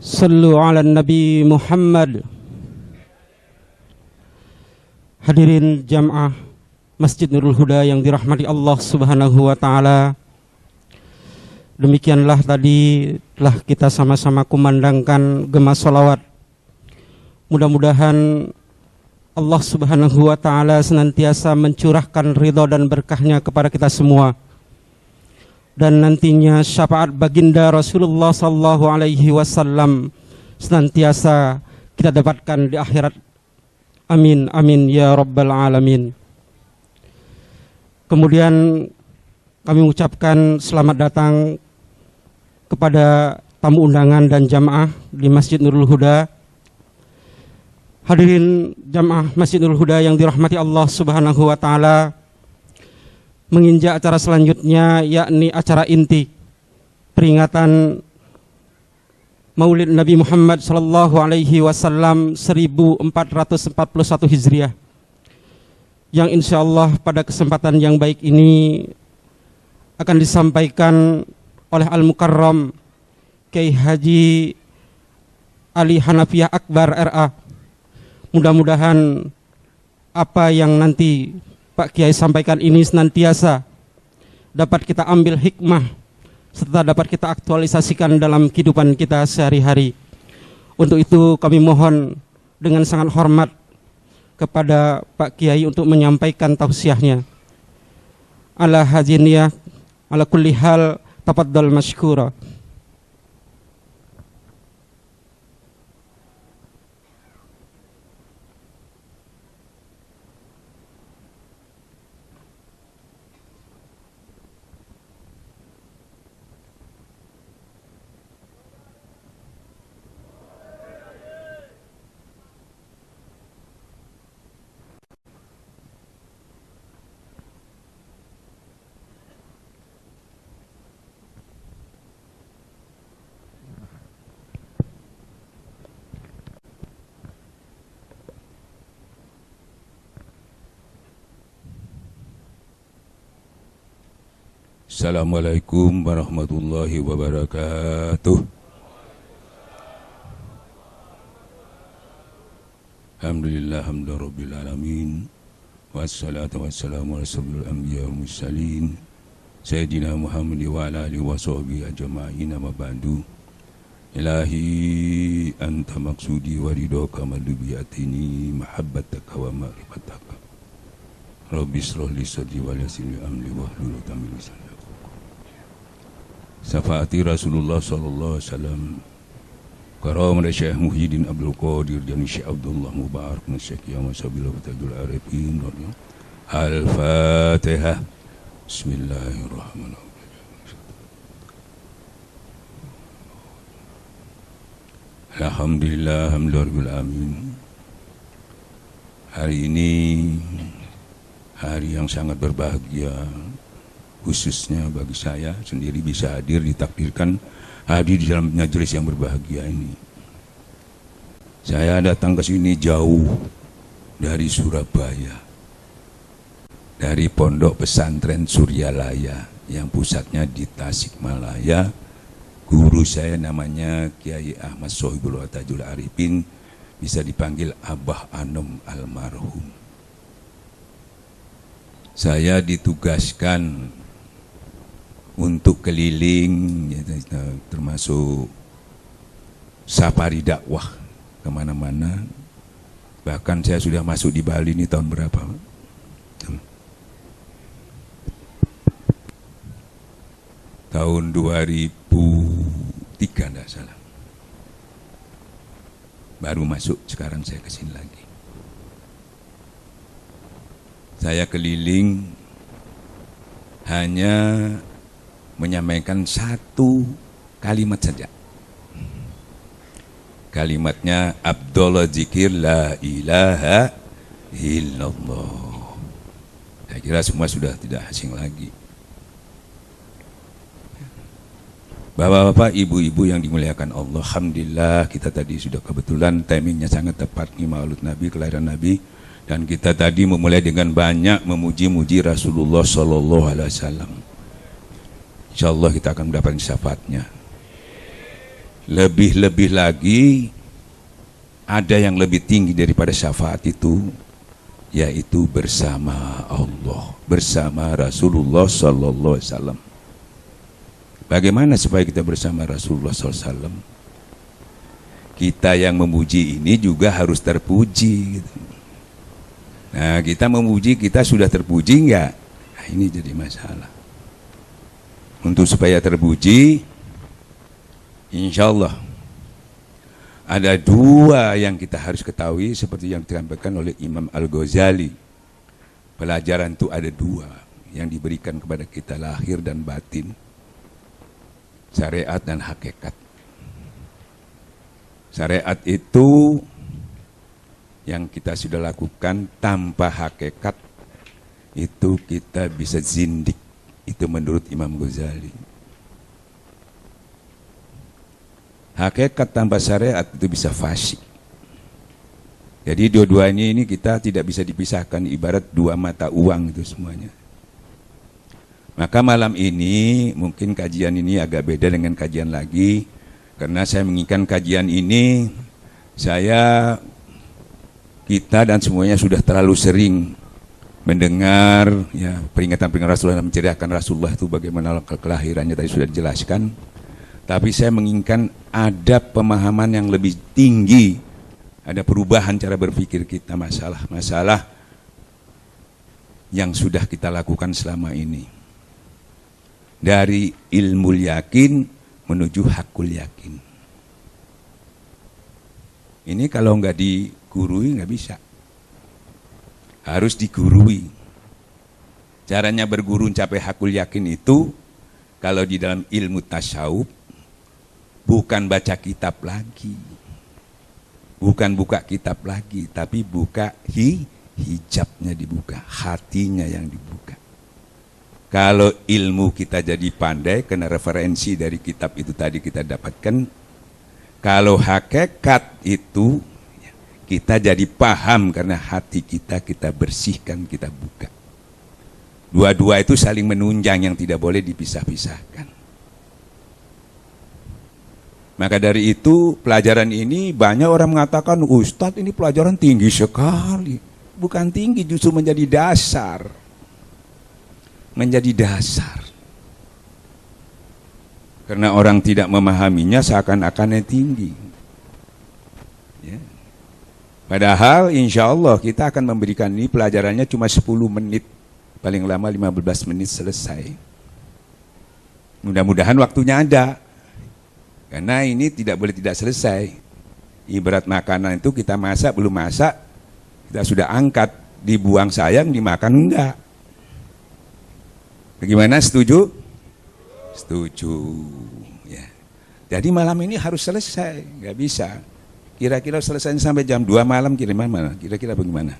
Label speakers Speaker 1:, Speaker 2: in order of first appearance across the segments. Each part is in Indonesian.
Speaker 1: Sallu ala Nabi Muhammad. Hadirin jamaah Masjid Nurul Huda yang dirahmati Allah Subhanahu wa taala. Demikianlah tadi telah kita sama-sama kumandangkan gema sholawat. Mudah-mudahan Allah Subhanahu wa taala senantiasa mencurahkan ridha dan berkahnya kepada kita semua. Dan nantinya syafaat baginda Rasulullah sallallahu alaihi wasallam senantiasa kita dapatkan di akhirat. Amin amin ya rabbal alamin. Kemudian kami mengucapkan selamat datang kepada tamu undangan dan jamaah di Masjid Nurul Huda. Hadirin jamaah Masjid Nurul Huda yang dirahmati Allah Subhanahu wa taala, menginjak acara selanjutnya, yakni acara inti peringatan Maulid Nabi Muhammad sallallahu alaihi wasallam 1441 Hijriah, yang insyaallah pada kesempatan yang baik ini akan disampaikan oleh Al-Mukarram Kiai Haji Ali Hanafiyah Akbar RA. Mudah-mudahan apa yang nanti Pak Kiai sampaikan ini senantiasa dapat kita ambil hikmah serta dapat kita aktualisasikan dalam kehidupan kita sehari-hari. Untuk itu kami mohon dengan sangat hormat kepada Pak Kiai untuk menyampaikan tausiahnya. Ala haziniyah ala kulli hal tafaddal mashkura.
Speaker 2: Assalamualaikum warahmatullahi wabarakatuh. Alhamdulillah hamdan rabbil alamin, wassalatu wassalamu ala asyrofil anbiya wal mursalin sayyidina Muhammad wa ala alihi wa sahbihi ajma'in, amma ba'du. Ilahi anta maqsudi wa ridhaka madubiyatini mahabbataka wa ma'rifataka. Rabbi shrah li sadri wa yassir li amri wahlul 'uqdatam min lisani. Syafaati Rasulullah sallallahu alaihi wasallam, karamah Syekh Muhyiddin Abdul Qadir dan Syekh Abdullah Mubarak Syekh Yama Sabila Fatajul Arifin. Al-Fatihah. Bismillahirrahmanirrahim. Alhamdulillah hamdulillah amin. Hari ini hari yang sangat berbahagia, khususnya bagi saya sendiri bisa hadir, ditakdirkan hadir di dalam majelis yang berbahagia ini. Saya datang ke sini jauh dari Surabaya, dari Pondok Pesantren Suryalaya yang pusatnya di Tasikmalaya. Guru saya namanya Kiai Ahmad Sohibul Fatajul Arifin, bisa dipanggil Abah Anom almarhum. Saya ditugaskan untuk keliling, termasuk safari dakwah kemana-mana. Bahkan saya sudah masuk di Bali ini tahun berapa? Tahun 2003 enggak salah. Baru masuk, sekarang saya kesini lagi. Saya keliling hanya menyampaikan satu kalimat saja. Kalimatnya Abdullah zikir la ilaha illallah. Saya kira semua sudah tidak asing lagi. Bapak-bapak, ibu-ibu yang dimuliakan Allah, alhamdulillah kita tadi sudah kebetulan timingnya sangat tepat nih Maulid Nabi, kelahiran Nabi, dan kita tadi memulai dengan banyak memuji-muji Rasulullah sallallahu alaihi wasallam. InsyaAllah kita akan mendapatkan syafaatnya. Lebih-lebih lagi ada yang lebih tinggi daripada syafaat itu, yaitu bersama Allah, bersama Rasulullah sallallahu alaihi wasallam. Bagaimana supaya kita bersama Rasulullah sallallahu alaihi wasallam? Kita yang memuji ini juga harus terpuji gitu. Nah, kita memuji, kita sudah terpuji enggak? Nah, ini jadi masalah. Untuk supaya terpuji, insya Allah ada dua yang kita harus ketahui seperti yang disampaikan oleh Imam Al-Ghazali. Pelajaran itu ada dua yang diberikan kepada kita, lahir dan batin, syariat dan hakikat. Syariat itu yang kita sudah lakukan tanpa hakikat, itu kita bisa zindik. Itu menurut Imam Ghazali. Hakikat tanpa syariat itu bisa fasik. Jadi dua-duanya ini kita tidak bisa dipisahkan, ibarat dua mata uang itu semuanya. Maka malam ini mungkin kajian ini agak beda dengan kajian lagi, karena saya menginginkan kajian ini, kita dan semuanya sudah terlalu sering mendengar ya peringatan-peringatan Rasulullah, menceritakan Rasulullah itu bagaimana kelahirannya tadi sudah dijelaskan. Tapi saya menginginkan ada pemahaman yang lebih tinggi, ada perubahan cara berpikir kita, masalah-masalah yang sudah kita lakukan selama ini. Dari ilmu yakin menuju hakul yakin. Ini kalau nggak digurui nggak bisa. Harus digurui. Caranya berguru mencapai hakul yakin itu, kalau di dalam ilmu tasawuf, bukan baca kitab lagi, bukan buka kitab lagi, tapi buka hijabnya dibuka, hatinya yang dibuka. Kalau ilmu kita jadi pandai, karena referensi dari kitab itu tadi kita dapatkan. Kalau hakikat itu, kita jadi paham karena hati kita bersihkan, kita buka. Dua-dua itu saling menunjang yang tidak boleh dipisah-pisahkan. Maka dari itu pelajaran ini banyak orang mengatakan, Ustadz ini pelajaran tinggi sekali. Bukan tinggi, justru menjadi dasar. Menjadi dasar. Karena orang tidak memahaminya seakan-akannya tinggi. Ya. Padahal insya Allah kita akan memberikan ini pelajarannya cuma 10 menit. Paling lama 15 menit selesai. Mudah-mudahan waktunya ada. Karena ini tidak boleh tidak selesai. Ibarat makanan itu kita masak, belum masak, kita sudah angkat, dibuang sayang, dimakan enggak. Bagaimana, setuju? Setuju. Ya. Jadi malam ini harus selesai, nggak bisa. Kira-kira selesai sampai jam 2 malam, kira-kira bagaimana?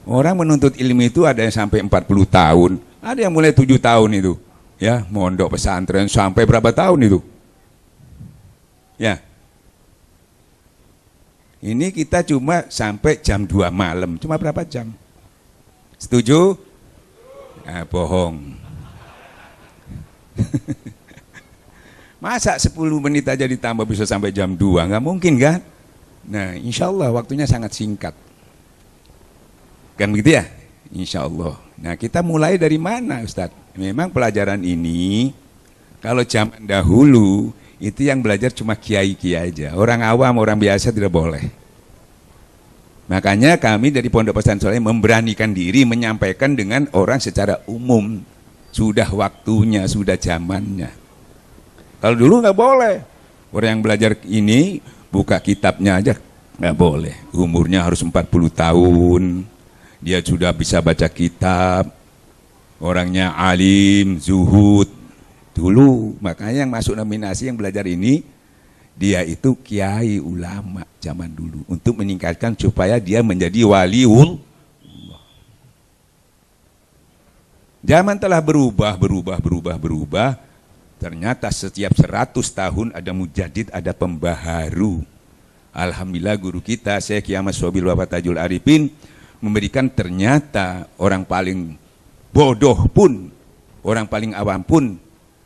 Speaker 2: Orang menuntut ilmu itu ada yang sampai 40 tahun, ada yang mulai 7 tahun itu. Ya, mondok pesantren sampai berapa tahun itu? Ya, ini kita cuma sampai jam 2 malam, cuma berapa jam? Setuju? Nah, bohong. Masa 10 menit aja ditambah bisa sampai jam 2, nggak mungkin kan? Nah, insya Allah waktunya sangat singkat. Kan begitu ya? Insya Allah. Nah, kita mulai dari mana, Ustadz? Memang pelajaran ini, kalau zaman dahulu, itu yang belajar cuma kiai-kiai aja. Orang awam, orang biasa tidak boleh. Makanya kami dari Pondok Pesantren Soleh memberanikan diri menyampaikan dengan orang secara umum. Sudah waktunya, sudah zamannya. Kalau dulu nggak boleh. Orang yang belajar ini, buka kitabnya aja nggak boleh. Umurnya harus 40 tahun. Dia sudah bisa baca kitab. Orangnya alim, zuhud. Dulu, makanya yang masuk nominasi yang belajar ini, dia itu kiai ulama zaman dulu. Untuk meningkatkan supaya dia menjadi waliul. Zaman telah berubah. Ternyata setiap 100 tahun ada mujadid, ada pembaharu. Alhamdulillah guru kita, Syekh Kiai Ahmad Sobil Wafat Tajul Arifin, memberikan ternyata orang paling bodoh pun, orang paling awam pun,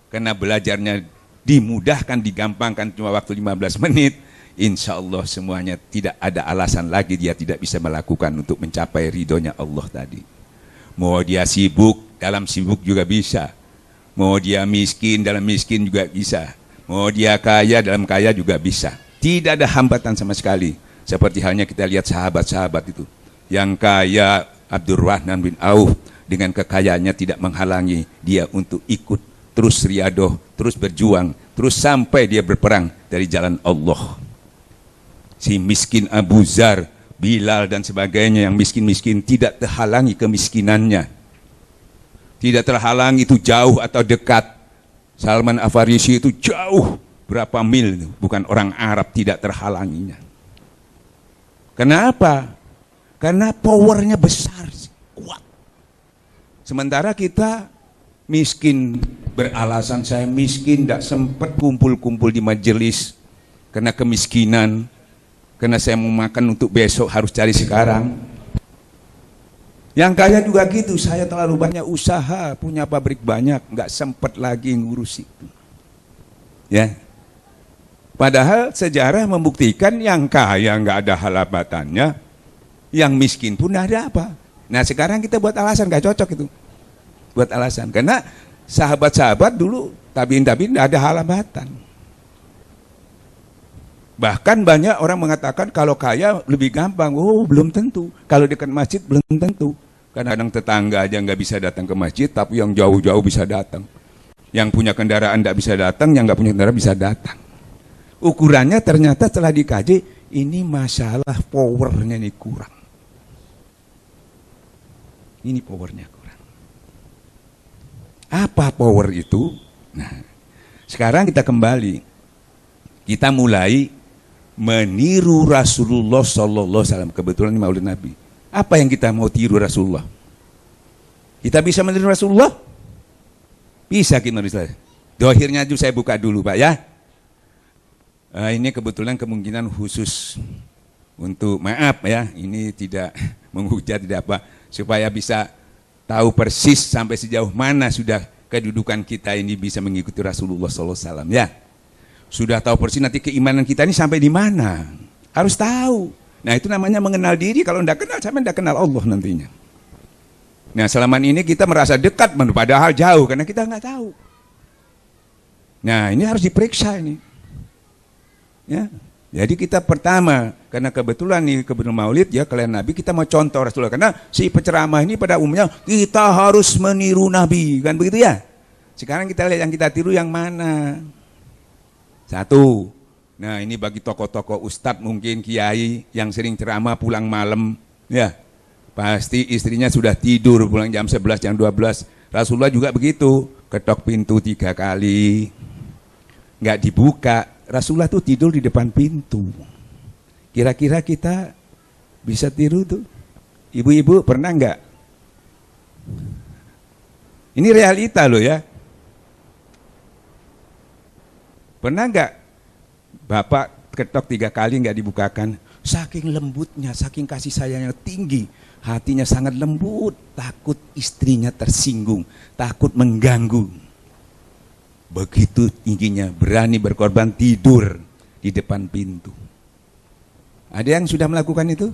Speaker 2: karena belajarnya dimudahkan, digampangkan cuma waktu 15 menit, insya Allah semuanya tidak ada alasan lagi dia tidak bisa melakukan untuk mencapai ridhonya Allah tadi. Mau dia sibuk, dalam sibuk juga bisa. Mau dia miskin, dalam miskin juga bisa. Mau dia kaya, dalam kaya juga bisa. Tidak ada hambatan sama sekali. Seperti halnya kita lihat sahabat-sahabat itu. Yang kaya Abdurrahman bin Auf dengan kekayaannya tidak menghalangi dia untuk ikut terus riadoh, terus berjuang, terus sampai dia berperang dari jalan Allah. Si miskin Abu Zar, Bilal dan sebagainya yang miskin-miskin tidak terhalangi kemiskinannya. Tidak terhalangi itu jauh atau dekat. Salman Al-Farisi itu jauh berapa mil, bukan orang Arab, tidak terhalanginya. Kenapa? Karena powernya besar, kuat. Sementara kita miskin, beralasan saya miskin, tidak sempat kumpul-kumpul di majelis karena kemiskinan, karena saya mau makan untuk besok harus cari sekarang. Yang kaya juga gitu, saya terlalu banyak usaha, punya pabrik banyak, nggak sempat lagi ngurus itu. Ya. Padahal sejarah membuktikan yang kaya nggak ada halabatannya, yang miskin pun ada apa. Nah sekarang kita buat alasan, gak cocok itu. Buat alasan, karena sahabat-sahabat dulu, tabiin-tabiin gak ada halabatan. Bahkan banyak orang mengatakan kalau kaya lebih gampang. Oh belum tentu, kalau dekat masjid belum tentu. Kadang-kadang tetangga aja gak bisa datang ke masjid, tapi yang jauh-jauh bisa datang. Yang punya kendaraan gak bisa datang, yang gak punya kendaraan bisa datang. Ukurannya ternyata setelah dikaji, ini masalah powernya ini kurang. Ini powernya kurang. Apa power itu? Nah, sekarang kita kembali. Kita mulai meniru Rasulullah Sallallahu Alaihi Wasallam. Kebetulan ini Maulid Nabi. Apa yang kita mau tiru Rasulullah? Kita bisa meniru Rasulullah? Bisa kita meniru Rasulullah. Dohirnya juga saya buka dulu Pak ya. Ini kebetulan kemungkinan khusus untuk maaf ya. Ini tidak menghujat, tidak apa. Supaya bisa tahu persis sampai sejauh mana sudah kedudukan kita ini bisa mengikuti Rasulullah SAW ya. Sudah tahu persis nanti keimanan kita ini sampai di mana. Harus tahu. Nah itu namanya mengenal diri. Kalau tidak kenal, sampai tidak kenal Allah nantinya. Nah selama ini kita merasa dekat, padahal jauh karena kita nggak tahu. Nah ini harus diperiksa ini. Ya. Jadi kita pertama, karena kebetulan nih kebetulan Maulid ya kalian Nabi, kita mau contoh Rasulullah. Karena si penceramah ini pada umumnya kita harus meniru Nabi, kan begitu ya? Sekarang kita lihat yang kita tiru yang mana? Satu, nah ini bagi tokoh-tokoh ustadz mungkin kiai yang sering ceramah pulang malam, ya pasti istrinya sudah tidur pulang jam 11, jam 12. Rasulullah juga begitu, ketok pintu 3 kali, nggak dibuka. Rasulullah tuh tidur di depan pintu. Kira-kira kita bisa tiru tuh? Ibu-ibu pernah nggak? Ini realita loh ya. Pernah nggak bapak ketok 3 kali nggak dibukakan? Saking lembutnya, saking kasih sayangnya tinggi, hatinya sangat lembut, takut istrinya tersinggung, takut mengganggu. Begitu tingginya, berani berkorban tidur di depan pintu. Ada yang sudah melakukan itu?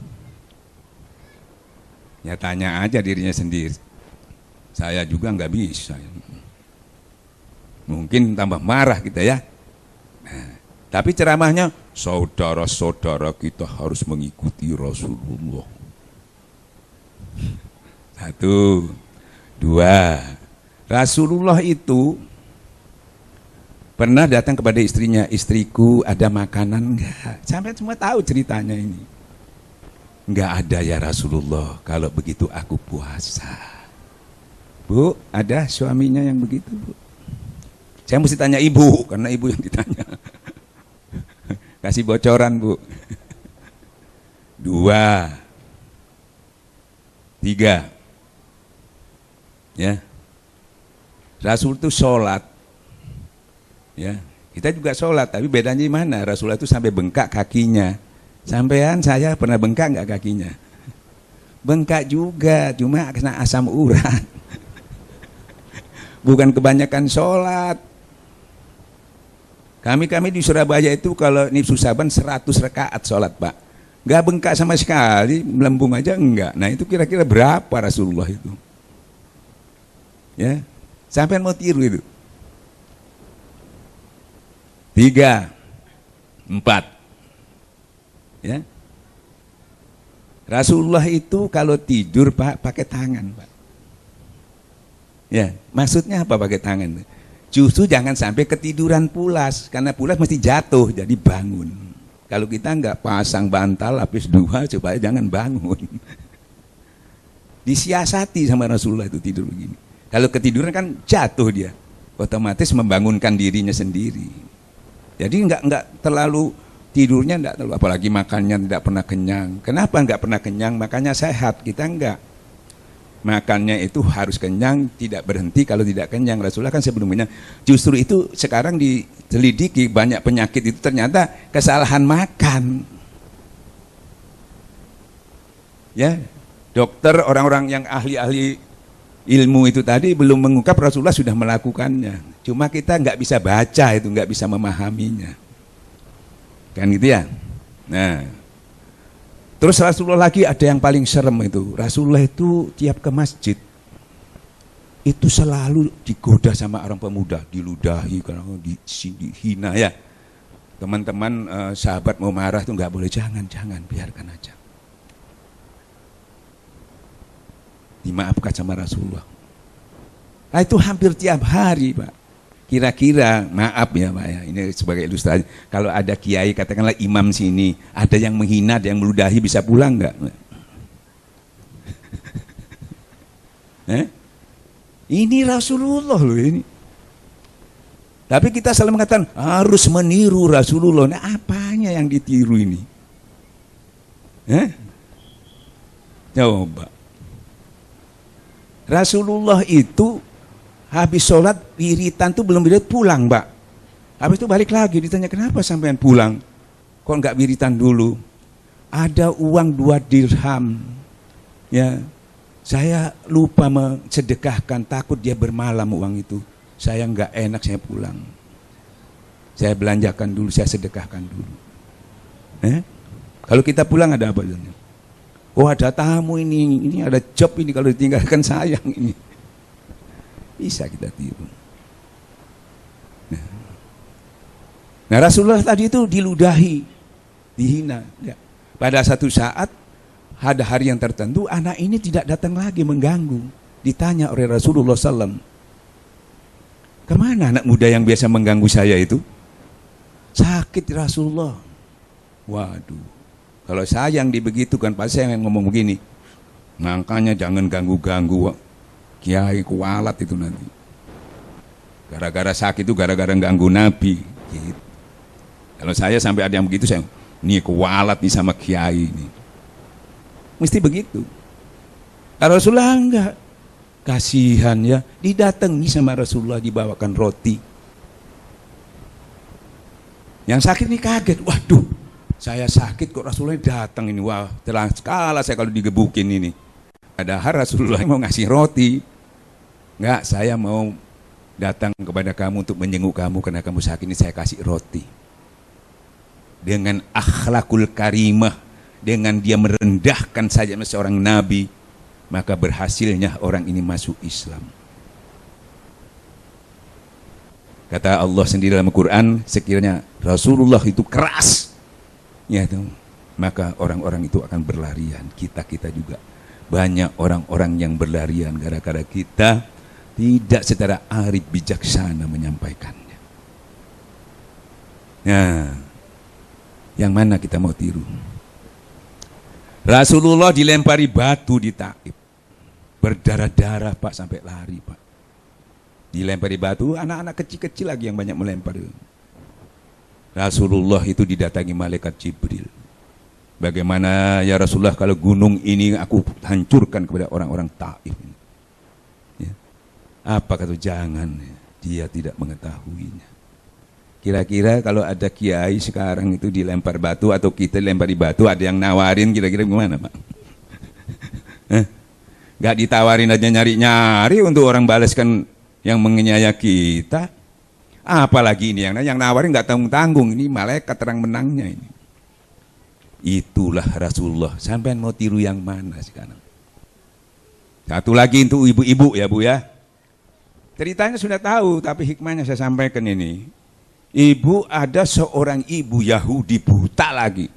Speaker 2: Ya tanya aja dirinya sendiri. Saya juga nggak bisa. Mungkin tambah marah kita ya. Nah, tapi ceramahnya, saudara-saudara kita harus mengikuti Rasulullah. 1, 2. Rasulullah itu pernah datang kepada istrinya, istriku ada makanan enggak? Sampai semua tahu ceritanya ini. Enggak ada ya Rasulullah, kalau begitu aku puasa. Bu, ada suaminya yang begitu Bu? Saya mesti tanya ibu, karena ibu yang ditanya. Kasih bocoran Bu. 2, 3. Ya. Rasul itu sholat. Ya, kita juga sholat, tapi bedanya di mana? Rasulullah itu sampai bengkak kakinya. Sampean saya pernah bengkak nggak kakinya? Bengkak juga, cuma kena asam urat. Bukan kebanyakan sholat. Kami di Surabaya itu kalau nifsu saban 100 rakaat sholat Pak. Nggak bengkak sama sekali, melembung aja enggak. Nah itu kira-kira berapa Rasulullah itu? Ya, sampai mau tiru itu. 3, 4. Ya. Rasulullah itu kalau tidur Pak pakai tangan Pak. Ya, maksudnya apa pakai tangan? Justru jangan sampai ketiduran pulas, karena pulas mesti jatuh, jadi bangun. Kalau kita enggak pasang bantal lapis 2 supaya jangan bangun. Disiasati sama Rasulullah itu tidur begini. Kalau ketiduran kan jatuh dia, otomatis membangunkan dirinya sendiri. Jadi enggak terlalu tidurnya enggak terlalu, apalagi makannya tidak pernah kenyang. Kenapa enggak pernah kenyang? Makanya sehat. Kita enggak. Makannya itu harus kenyang, tidak berhenti kalau tidak kenyang. Rasulullah kan sebelumnya justru itu sekarang ditelidiki banyak penyakit itu ternyata kesalahan makan. Ya, dokter orang-orang yang ahli-ahli ilmu itu tadi belum mengungkap, Rasulullah sudah melakukannya. Cuma kita nggak bisa baca itu, nggak bisa memahaminya. Kan gitu ya. Nah. Terus Rasulullah lagi ada yang paling serem itu. Rasulullah itu tiap ke masjid itu selalu digoda sama orang pemuda, diludahi, karena dihina ya. Teman-teman sahabat mau marah itu nggak boleh, jangan, biarkan aja. Dimaafkan sama Rasulullah. Nah, itu hampir tiap hari Pak. Kira-kira, maaf ya Pak ya, ini sebagai ilustrasi, kalau ada kiai katakanlah imam sini, ada yang menghina, ada yang meludahi, bisa pulang nggak? Ini Rasulullah loh ini. Tapi kita selalu mengatakan harus meniru Rasulullah. Nah, apanya yang ditiru ini? Coba. Rasulullah itu habis sholat wiritan tuh belum pulang Mbak. Habis itu balik lagi, ditanya kenapa sampean pulang? Kok nggak wiritan dulu? Ada uang 2 dirham. Ya, saya lupa mensedekahkan, takut dia bermalam uang itu. Saya nggak enak, saya pulang. Saya belanjakan dulu, saya sedekahkan dulu. Kalau kita pulang ada apa? Oh ada tamu ini ada job ini, kalau ditinggalkan sayang ini. Bisa kita tiru. Nah Rasulullah tadi itu diludahi, dihina. Ya. Pada satu saat ada hari yang tertentu, anak ini tidak datang lagi mengganggu. Ditanya oleh Rasulullah SAW, kemana anak muda yang biasa mengganggu saya itu? Sakit Rasulullah. Waduh, kalau saya yang dibegitukan, pasti saya yang ngomong begini, makanya jangan ganggu-ganggu kiai kualat itu nanti. Gara-gara sakit itu gara-gara ganggu Nabi. Gitu. Kalau saya sampai ada yang begitu, saya nih kualat nih sama kiai ini. Mesti begitu. Rasulullah enggak. Kasihan ya, didatangi sama Rasulullah, dibawakan roti. Yang sakit ini kaget, waduh, saya sakit kok Rasulullah datang ini, wah telah sekala saya kalau digebukin ini. Padahal Rasulullah mau ngasih roti. Enggak, saya mau datang kepada kamu untuk menjenguk kamu karena kamu sakit ini, saya kasih roti. Dengan akhlakul karimah, dengan dia merendahkan saja seorang nabi, maka berhasilnya orang ini masuk Islam. Kata Allah sendiri dalam Al-Quran, sekiranya Rasulullah itu keras, ya itu, maka orang-orang itu akan berlarian. Kita juga banyak orang-orang yang berlarian gara-gara kita tidak secara arif bijaksana menyampaikannya. Nah, yang mana kita mau tiru? Rasulullah dilempari batu di Taif, berdarah-darah Pak, sampai lari Pak. Dilempari batu, anak-anak kecil-kecil lagi yang banyak melempar. Rasulullah itu didatangi malaikat Jibril. Bagaimana ya Rasulullah kalau gunung ini aku hancurkan kepada orang-orang Taif? Ya. Apa kata? Jangan, dia tidak mengetahuinya. Kira-kira kalau ada kiai sekarang itu dilempar batu atau kita dilempar di batu, ada yang nawarin, kira-kira gimana Pak? Gak ditawarin aja, nyari-nyari untuk orang balaskan yang menganiaya kita. Apalagi ini yang nawarin nggak tanggung-tanggung, ini malaikat terang menangnya ini. Itulah Rasulullah. Sampean mau tiru yang mana sekarang? Satu lagi untuk ibu-ibu ya Bu ya. Ceritanya sudah tahu, tapi hikmahnya saya sampaikan ini. Ibu, ada seorang ibu Yahudi buta lagi.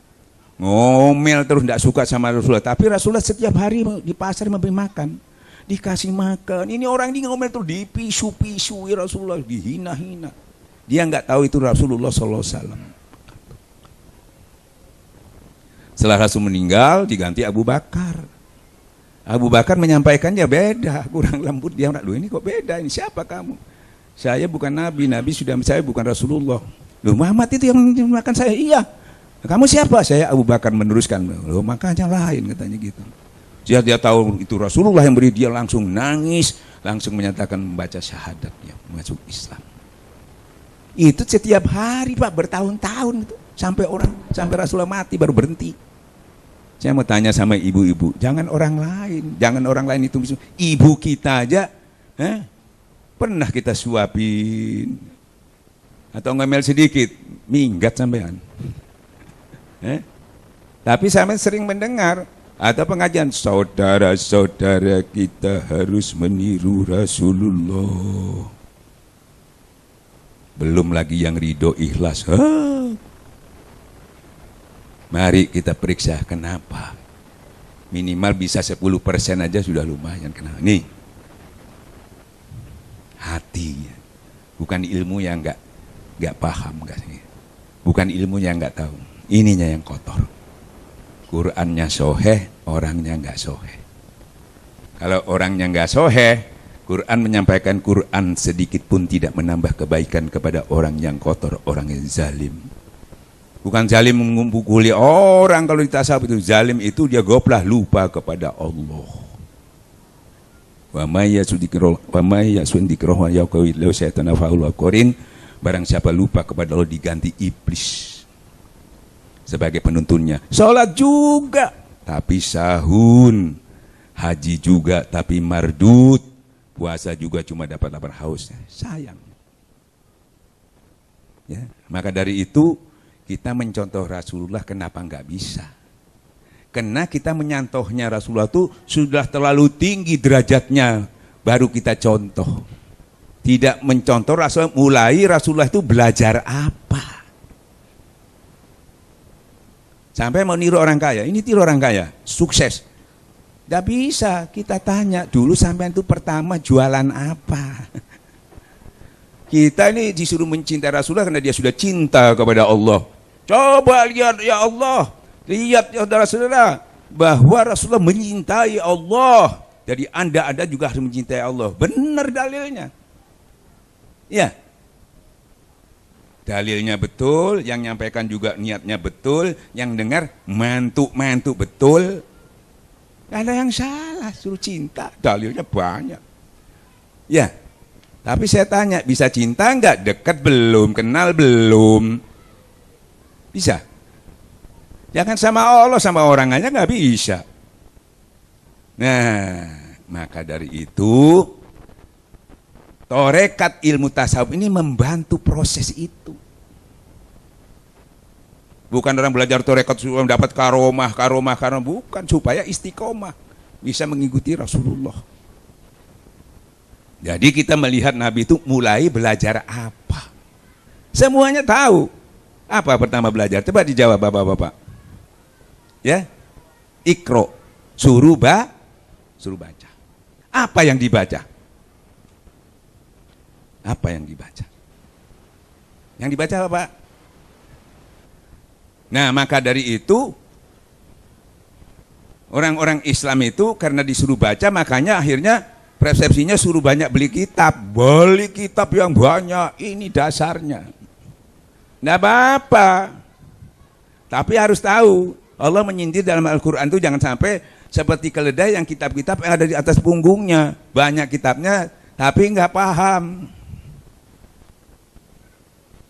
Speaker 2: Ngomel terus, tidak suka sama Rasulullah. Tapi Rasulullah setiap hari di pasar memberi makan. Dikasih makan. Ini orang ini ngomel terus, dipisu-pisui Rasulullah, dihina-hina. Dia nggak tahu itu Rasulullah SAW. Setelah Rasul meninggal, diganti Abu Bakar. Abu Bakar menyampaikannya beda, kurang lembut. Dia bilang, loh ini kok beda, ini siapa kamu? Saya bukan Nabi, Nabi sudah saya bukan Rasulullah. Loh Muhammad itu yang makan saya, iya. Kamu siapa? Saya Abu Bakar, meneruskan. Loh makanya lain katanya gitu. Dia tahu itu Rasulullah yang beri, dia langsung nangis, langsung menyatakan membaca syahadatnya, masuk Islam. Itu setiap hari Pak, bertahun-tahun itu. Sampai Rasulullah mati baru berhenti. Saya mau tanya sama ibu-ibu, jangan orang lain itu ibu kita aja, pernah kita suapin atau ngemel sedikit, minggat sampean. Tapi saya sering mendengar atau pengajian, saudara-saudara kita harus meniru Rasulullah. Belum lagi yang ridho ikhlas. Mari kita periksa kenapa. Minimal bisa 10% aja sudah lumayan. Kenapa? Nih, hatinya. Bukan ilmu yang nggak paham, bukan ilmu yang nggak tahu. Ininya yang kotor. Qurannya soheh, orangnya nggak soheh. Kalau orangnya nggak soheh, Quran menyampaikan Quran sedikit pun tidak menambah kebaikan kepada orang yang kotor, orang yang zalim. Bukan zalim mengumpuli orang, kalau di tasawuf itu zalim itu dia goplah, lupa kepada Allah. Wa may yasundikroh wa yaqawil syaitan faul qarin. Barang siapa lupa kepada Allah diganti iblis sebagai penuntunnya. Salat juga tapi sahun, haji juga tapi mardut, puasa juga cuma dapat lapar hausnya. Sayang. Ya, maka dari itu kita mencontoh Rasulullah, kenapa nggak bisa? Karena kita menyantohnya Rasulullah itu sudah terlalu tinggi derajatnya, baru kita contoh. Tidak mencontoh Rasulullah, mulai Rasulullah itu belajar apa? Sampai mau niru orang kaya, ini tiru orang kaya, sukses. Nggak bisa, kita tanya, dulu sampai itu pertama jualan apa? Kita ini disuruh mencintai Rasulullah karena dia sudah cinta kepada Allah. Coba lihat ya Allah, lihat ya saudara-saudara, bahwa Rasulullah mencintai Allah. Jadi Anda juga harus mencintai Allah. Benar dalilnya. Ya. Dalilnya betul, yang nyampaikan juga niatnya betul, yang dengar mantu-mantu betul. Gak ada yang salah, suruh cinta, dalilnya banyak. Ya. Tapi saya tanya, bisa cinta enggak? Dekat belum, kenal belum? Bisa. Jangan sama Allah, sama orang aja nggak bisa. Nah, maka dari itu torekat ilmu tasawuf ini membantu proses itu. Bukan orang belajar torekat supaya dapat karomah, bukan, supaya istiqomah, bisa mengikuti Rasulullah. Jadi kita melihat Nabi itu mulai belajar apa? Semuanya tahu. Apa pertama belajar? Coba dijawab bapak-bapak. Ya, Iqra, suruh baca. Apa yang dibaca? Apa yang dibaca? Yang dibaca apa, Pak? Nah, maka dari itu orang-orang Islam itu karena disuruh baca, makanya akhirnya persepsinya suruh banyak beli kitab yang banyak. Ini dasarnya. Nggak apa-apa, tapi harus tahu Allah menyindir dalam Al-Quran itu jangan sampai seperti keledai yang kitab-kitab yang ada di atas punggungnya, banyak kitabnya tapi nggak paham.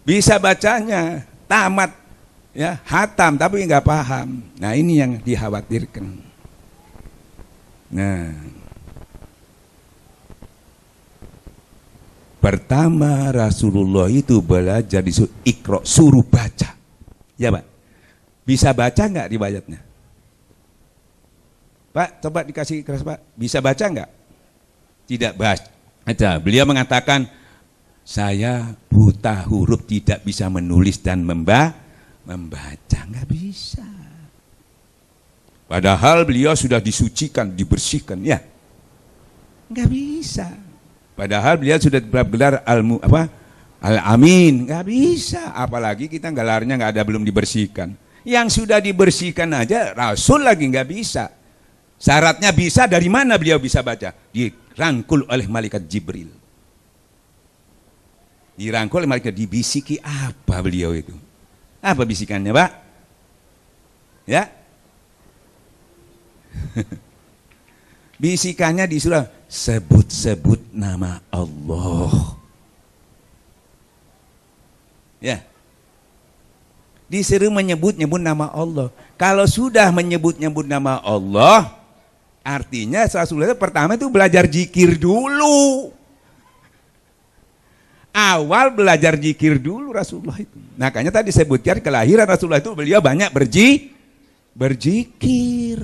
Speaker 2: Bisa bacanya tamat, ya hatam, tapi nggak paham. Nah ini yang dikhawatirkan. Nah, Pertama Rasulullah itu belajar di Iqra, suruh baca. Ya Pak, bisa baca nggak riwayatnya? Pak, coba dikasih keras Pak, bisa baca nggak? Tidak baca. Beliau mengatakan, saya buta huruf, tidak bisa menulis dan membaca, nggak bisa. Padahal beliau sudah disucikan, dibersihkan, ya, nggak bisa. Padahal beliau sudah bergelar Al-Amin, nggak bisa. Apalagi kita gelarnya nggak ada, belum dibersihkan. Yang sudah dibersihkan aja Rasul lagi nggak bisa. Syaratnya bisa, dari mana beliau bisa baca? Dirangkul oleh malaikat Jibril. Dirangkul oleh malaikat, dibisiki apa beliau itu? Apa bisikannya, Pak? Ya? Bisikannya disuruh sebut-sebut nama Allah. Ya. Disuruh menyebut-nyebut nama Allah. Kalau sudah menyebut-nyebut nama Allah, artinya Rasulullah pertama itu belajar zikir dulu. Awal belajar zikir dulu Rasulullah itu. Makanya tadi sebutkan kelahiran Rasulullah itu beliau banyak berzikir.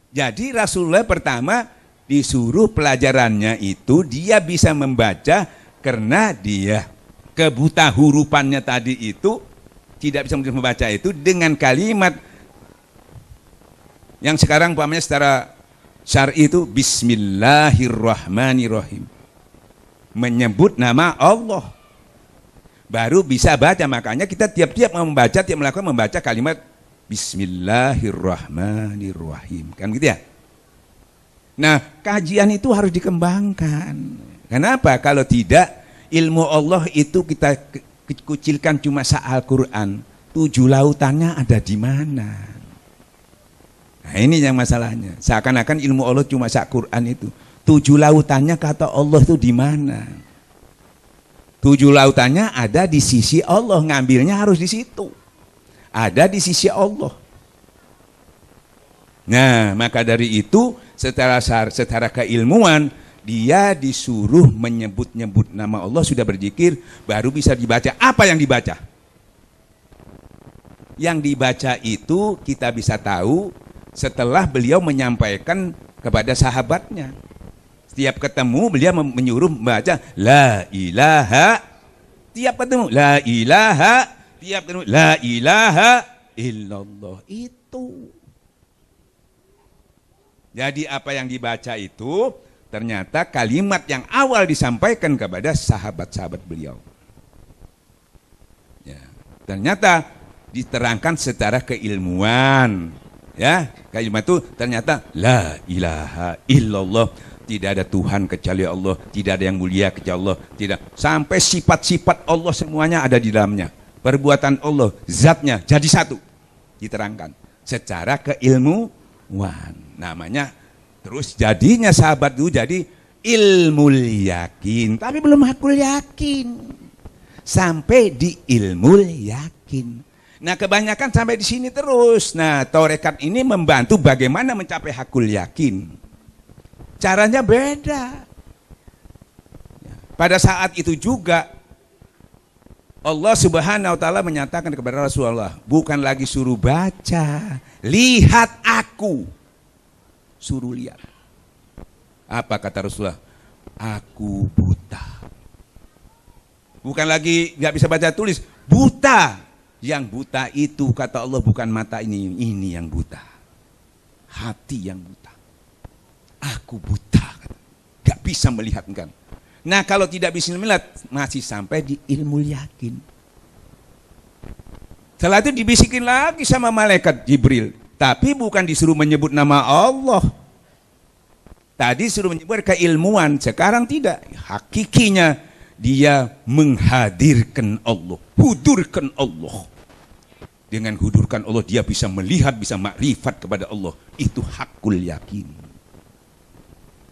Speaker 2: Jadi Rasulullah pertama disuruh pelajarannya itu dia bisa membaca karena dia kebuta hurufannya tadi itu tidak bisa membaca itu dengan kalimat yang sekarang umpamanya secara syar'i itu Bismillahirrahmanirrahim, menyebut nama Allah baru bisa baca. Makanya kita tiap-tiap membaca, tiap melakukan membaca kalimat Bismillahirrahmanirrahim, kan gitu ya. Nah, kajian itu harus dikembangkan. Kenapa? Kalau tidak, ilmu Allah itu kita kucilkan cuma Al-Quran. 7 lautannya ada di mana? Nah, ini yang masalahnya. Seakan-akan ilmu Allah cuma Al-Quran itu. 7 lautannya kata Allah itu di mana? 7 lautannya ada di sisi Allah, ngambilnya harus di situ. Ada di sisi Allah. Nah, maka dari itu secara keilmuan dia disuruh menyebut-nyebut nama Allah, sudah berzikir, baru bisa dibaca. Apa yang dibaca? Yang dibaca itu kita bisa tahu setelah beliau menyampaikan kepada sahabatnya. Setiap ketemu beliau menyuruh membaca La ilaha. Tiap ketemu La ilaha. Tiap ketemu La ilaha illallah. Itu. Jadi apa yang dibaca itu ternyata kalimat yang awal disampaikan kepada sahabat-sahabat beliau. Ya, ternyata diterangkan secara keilmuan. Ya, kalimat itu ternyata La ilaha illallah. Tidak ada Tuhan kecuali Allah, tidak ada yang mulia kecuali Allah, tidak. Sampai sifat-sifat Allah semuanya ada di dalamnya. Perbuatan Allah, zatnya jadi satu. Diterangkan secara keilmuan. Namanya terus jadinya sahabat itu jadi ilmu yakin, tapi belum hakul yakin. Sampai di ilmu yakin. Nah, kebanyakan sampai di sini terus. Nah, tarekat ini membantu bagaimana mencapai hakul yakin. Caranya beda. Pada saat itu juga Allah Subhanahu wa taala menyatakan kepada Rasulullah, bukan lagi suruh baca, lihat aku. Suruh lihat. Apa kata Rasulullah? Aku buta. Bukan lagi nggak bisa baca tulis, buta. Yang buta itu kata Allah bukan mata ini yang buta. Hati yang buta. Aku buta. Nggak bisa melihat kan. Nah, kalau tidak bisa melihat masih sampai di ilmu yakin. Setelah itu dibisikin lagi sama malaikat Jibril, tapi bukan disuruh menyebut nama Allah. Tadi suruh menyebut keilmuan, sekarang tidak. Hakikinya dia menghadirkan Allah, hudurkan Allah. Dengan hudurkan Allah dia bisa melihat, bisa makrifat kepada Allah. Itu hakul yakin.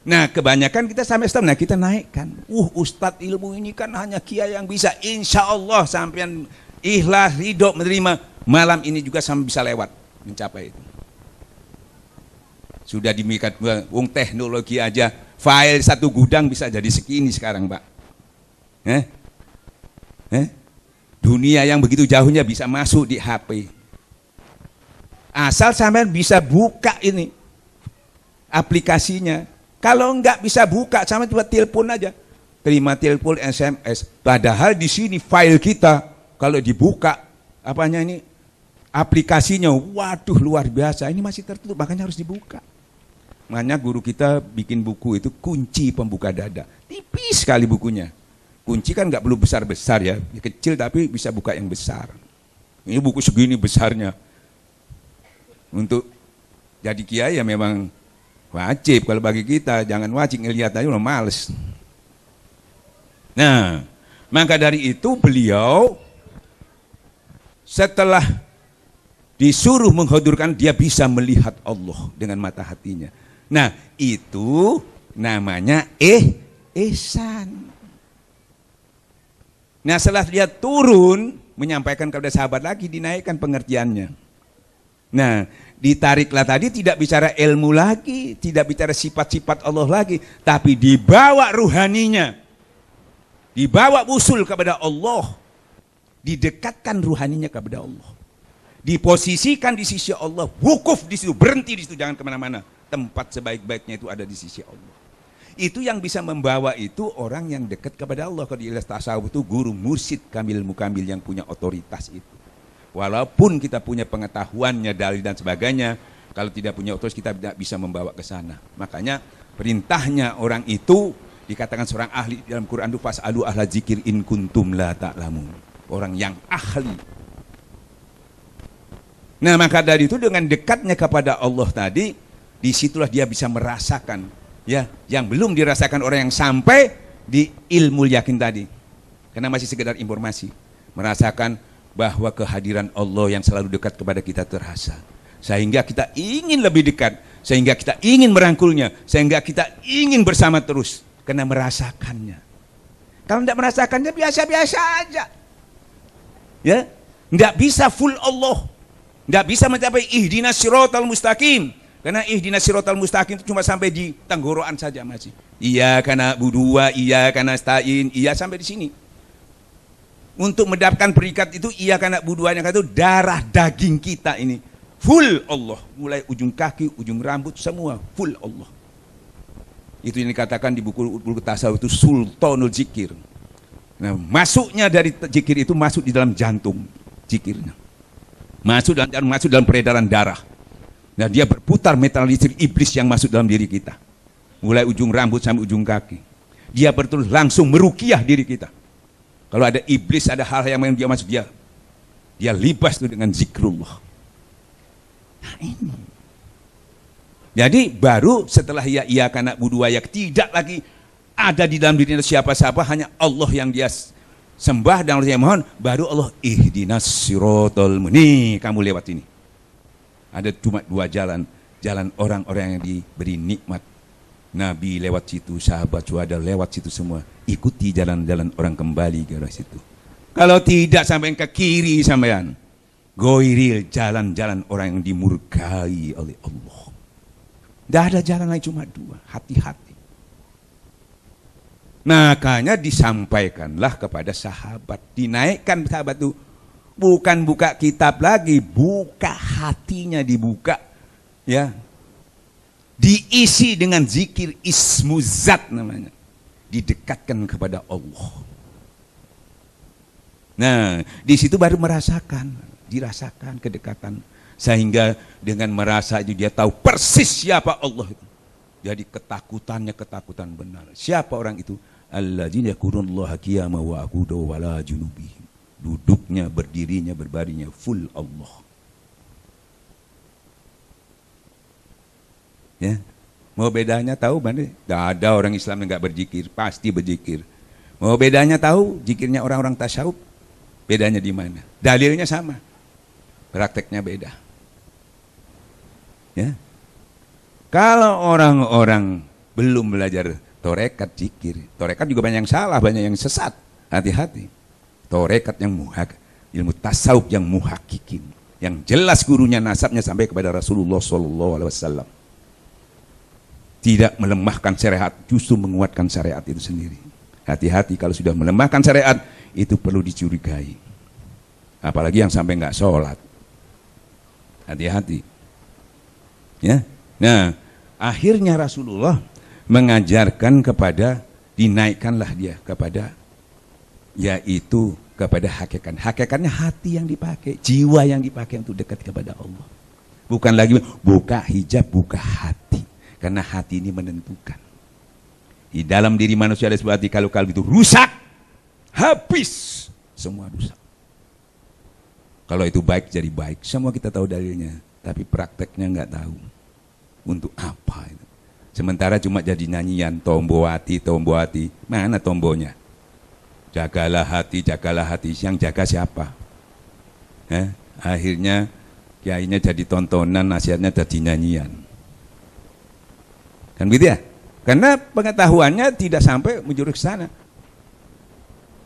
Speaker 2: Nah, kebanyakan kita sampai setahun, nah kita naikkan. Ustadz ilmu ini kan hanya kiai yang bisa. Insya Allah sampean ikhlas, ridho, menerima. Malam ini juga sampai bisa lewat mencapai itu. Sudah demikian, teknologi aja File satu gudang bisa jadi segini sekarang, Pak. Dunia yang begitu jauhnya bisa masuk di HP. Asal sampean bisa buka ini aplikasinya. Kalau enggak bisa buka, sampean cuma telepon aja. Terima telepon, SMS. Padahal di sini file kita kalau dibuka apanya ini aplikasinya, waduh luar biasa. Ini masih tertutup, makanya harus dibuka. Makanya guru kita bikin buku itu kunci pembuka dada. Tipis sekali bukunya. Kunci kan nggak perlu besar-besar ya, kecil tapi bisa buka yang besar. Ini buku segini besarnya. Untuk jadi kiai ya memang wajib, kalau bagi kita jangan wajib, ngelihat aja udah males. Nah, maka dari itu beliau setelah disuruh menghodurkan, dia bisa melihat Allah dengan mata hatinya. Nah, itu namanya ihsan. Nah, setelah dia turun menyampaikan kepada sahabat lagi, dinaikkan pengertiannya. Nah, ditariklah tadi, tidak bicara ilmu lagi, tidak bicara sifat-sifat Allah lagi, tapi dibawa ruhaninya, dibawa usul kepada Allah, didekatkan ruhaninya kepada Allah, diposisikan di sisi Allah, wukuf di situ, berhenti di situ, jangan kemana-mana. Tempat sebaik-baiknya itu ada di sisi Allah. Itu yang bisa membawa itu orang yang dekat kepada Allah. Kalau di istilah tasawuf itu guru mursyid kamil mukamil yang punya otoritas itu. Walaupun kita punya pengetahuannya, dalil dan sebagainya, kalau tidak punya otoritas kita tidak bisa membawa ke sana. Makanya perintahnya orang itu dikatakan seorang ahli dalam Quran itu fas'alu ahla dzikir in kuntum la ta'lamun. Orang yang ahli. Nah, maka dari itu dengan dekatnya kepada Allah tadi, disitulah dia bisa merasakan ya yang belum dirasakan orang yang sampai di ilmu yakin tadi, karena masih sekedar informasi, merasakan bahwa kehadiran Allah yang selalu dekat kepada kita terasa, sehingga kita ingin lebih dekat, sehingga kita ingin merangkulnya, sehingga kita ingin bersama terus karena merasakannya. Kalau tidak merasakannya biasa-biasa aja ya, tidak bisa full Allah, tidak bisa mencapai ihdinas siratal mustaqim. Karena ihdinas siratal mustaqim itu cuma sampai di tenggorokan saja masih. Iya karena budua, iya karena stain, iya sampai di sini. Untuk mendapatkan perikat itu iya karena buduanya itu darah daging kita ini full Allah, mulai ujung kaki, ujung rambut semua full Allah. Itu yang dikatakan di buku tasawuf itu sultanul zikir. Nah, masuknya dari zikir itu masuk di dalam jantung zikirnya. Masuk dalam peredaran darah. Nah, dia berputar metal listrik iblis yang masuk dalam diri kita. Mulai ujung rambut sampai ujung kaki. Dia betul langsung meruqyah diri kita. Kalau ada iblis, ada hal yang dia masuk, dia libas itu dengan zikrullah. Nah, ini. Jadi baru setelah iya karena buduayak tidak lagi ada di dalam dirinya siapa-siapa, hanya Allah yang dia sembah dan Allah yang mohon, baru Allah ihdinas siratal mustaqim. Kamu lewat ini. Ada cuma dua jalan, jalan orang-orang yang diberi nikmat. Nabi lewat situ, sahabat suhada lewat situ semua. Ikuti jalan-jalan orang kembali ke arah situ. Kalau tidak sampai ke kiri sampean, goiril jalan-jalan orang yang dimurkai oleh Allah. Tidak ada jalan lain, cuma dua, hati-hati. Makanya disampaikanlah kepada sahabat, dinaikkan sahabat itu. Bukan buka kitab lagi, buka hatinya, dibuka ya. Diisi dengan zikir ismu zat namanya. Didekatkan kepada Allah. Nah, di situ baru dirasakan kedekatan. Sehingga dengan merasa itu dia tahu persis siapa Allah itu. Jadi ketakutannya ketakutan benar. Siapa orang itu? Alladzina yakunullaha qiyaman wa qu'udan wa ala junubihim. Duduknya, berdirinya, berbaringnya full Allah. Ya, mau bedanya tahu mana? Tidak ada orang Islam yang nggak berzikir, pasti berzikir. Mau bedanya tahu? Zikirnya orang-orang tasawuf, bedanya di mana? Dalilnya sama, prakteknya beda. Ya, kalau orang-orang belum belajar torekat zikir, torekat juga banyak yang salah, banyak yang sesat. Hati-hati. Torekat yang ilmu tasawuf yang muhakikin, yang jelas gurunya nasabnya sampai kepada Rasulullah SAW. Tidak melemahkan syariat, justru menguatkan syariat itu sendiri. Hati-hati kalau sudah melemahkan syariat, itu perlu dicurigai. Apalagi yang sampai nggak sholat. Hati-hati. Ya. Nah, akhirnya Rasulullah mengajarkan kepada, dinaikkanlah dia kepada, yaitu kepada hakikat. Hakikatnya hati yang dipakai, jiwa yang dipakai untuk dekat kepada Allah. Bukan lagi buka hijab, buka hati. Karena hati ini menentukan. Di dalam diri manusia ada sebuah hati, kalau kalbu itu rusak, habis semua rusak. Kalau itu baik jadi baik, semua kita tahu dalilnya, tapi prakteknya nggak tahu untuk apa itu. Sementara cuma jadi nyanyian tombo hati, mana tombonya? Jagalah hati, yang jaga siapa? Akhirnya kiainya jadi tontonan, nasihatnya jadi nyanyian. Kan begitu ya? Karena pengetahuannya tidak sampai menjurus ke sana.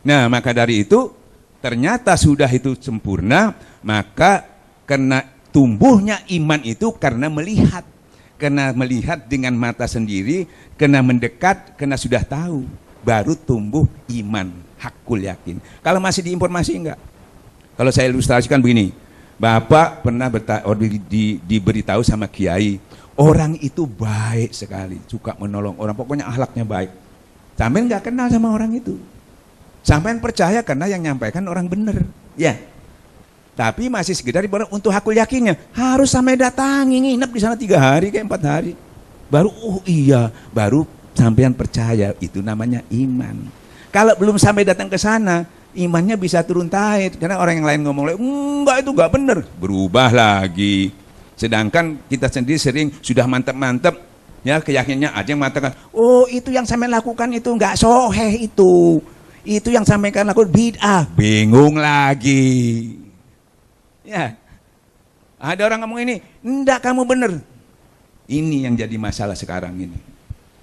Speaker 2: Nah, maka dari itu ternyata sudah itu sempurna, maka karena tumbuhnya iman itu karena melihat. Karena melihat dengan mata sendiri, karena mendekat, karena sudah tahu, baru tumbuh iman, hakul yakin. Kalau masih diinformasi enggak. Kalau saya ilustrasikan begini, Bapak pernah diberitahu sama kiai, orang itu baik sekali, suka menolong orang, pokoknya akhlaknya baik. Sampai nggak kenal sama orang itu. Sampai percaya karena yang nyampaikan orang benar. Ya. Tapi masih sekedar untuk hakul yakinnya. Harus sampai datangi, nginep di sana 3 hari, kayak 4 hari. Baru, oh iya, baru sampean percaya. Itu namanya iman. Kalau belum sampai datang ke sana, imannya bisa turun taik. Karena orang yang lain ngomong, enggak itu enggak benar. Berubah lagi. Sedangkan kita sendiri sering sudah mantap-mantap, ya keyakinannya ada yang mengatakan, oh itu yang sampai lakukan itu enggak soheh itu yang sampaikan lakukan bid'ah, bingung lagi. Ya, ada orang ngomong ini, enggak kamu benar. Ini yang jadi masalah sekarang ini.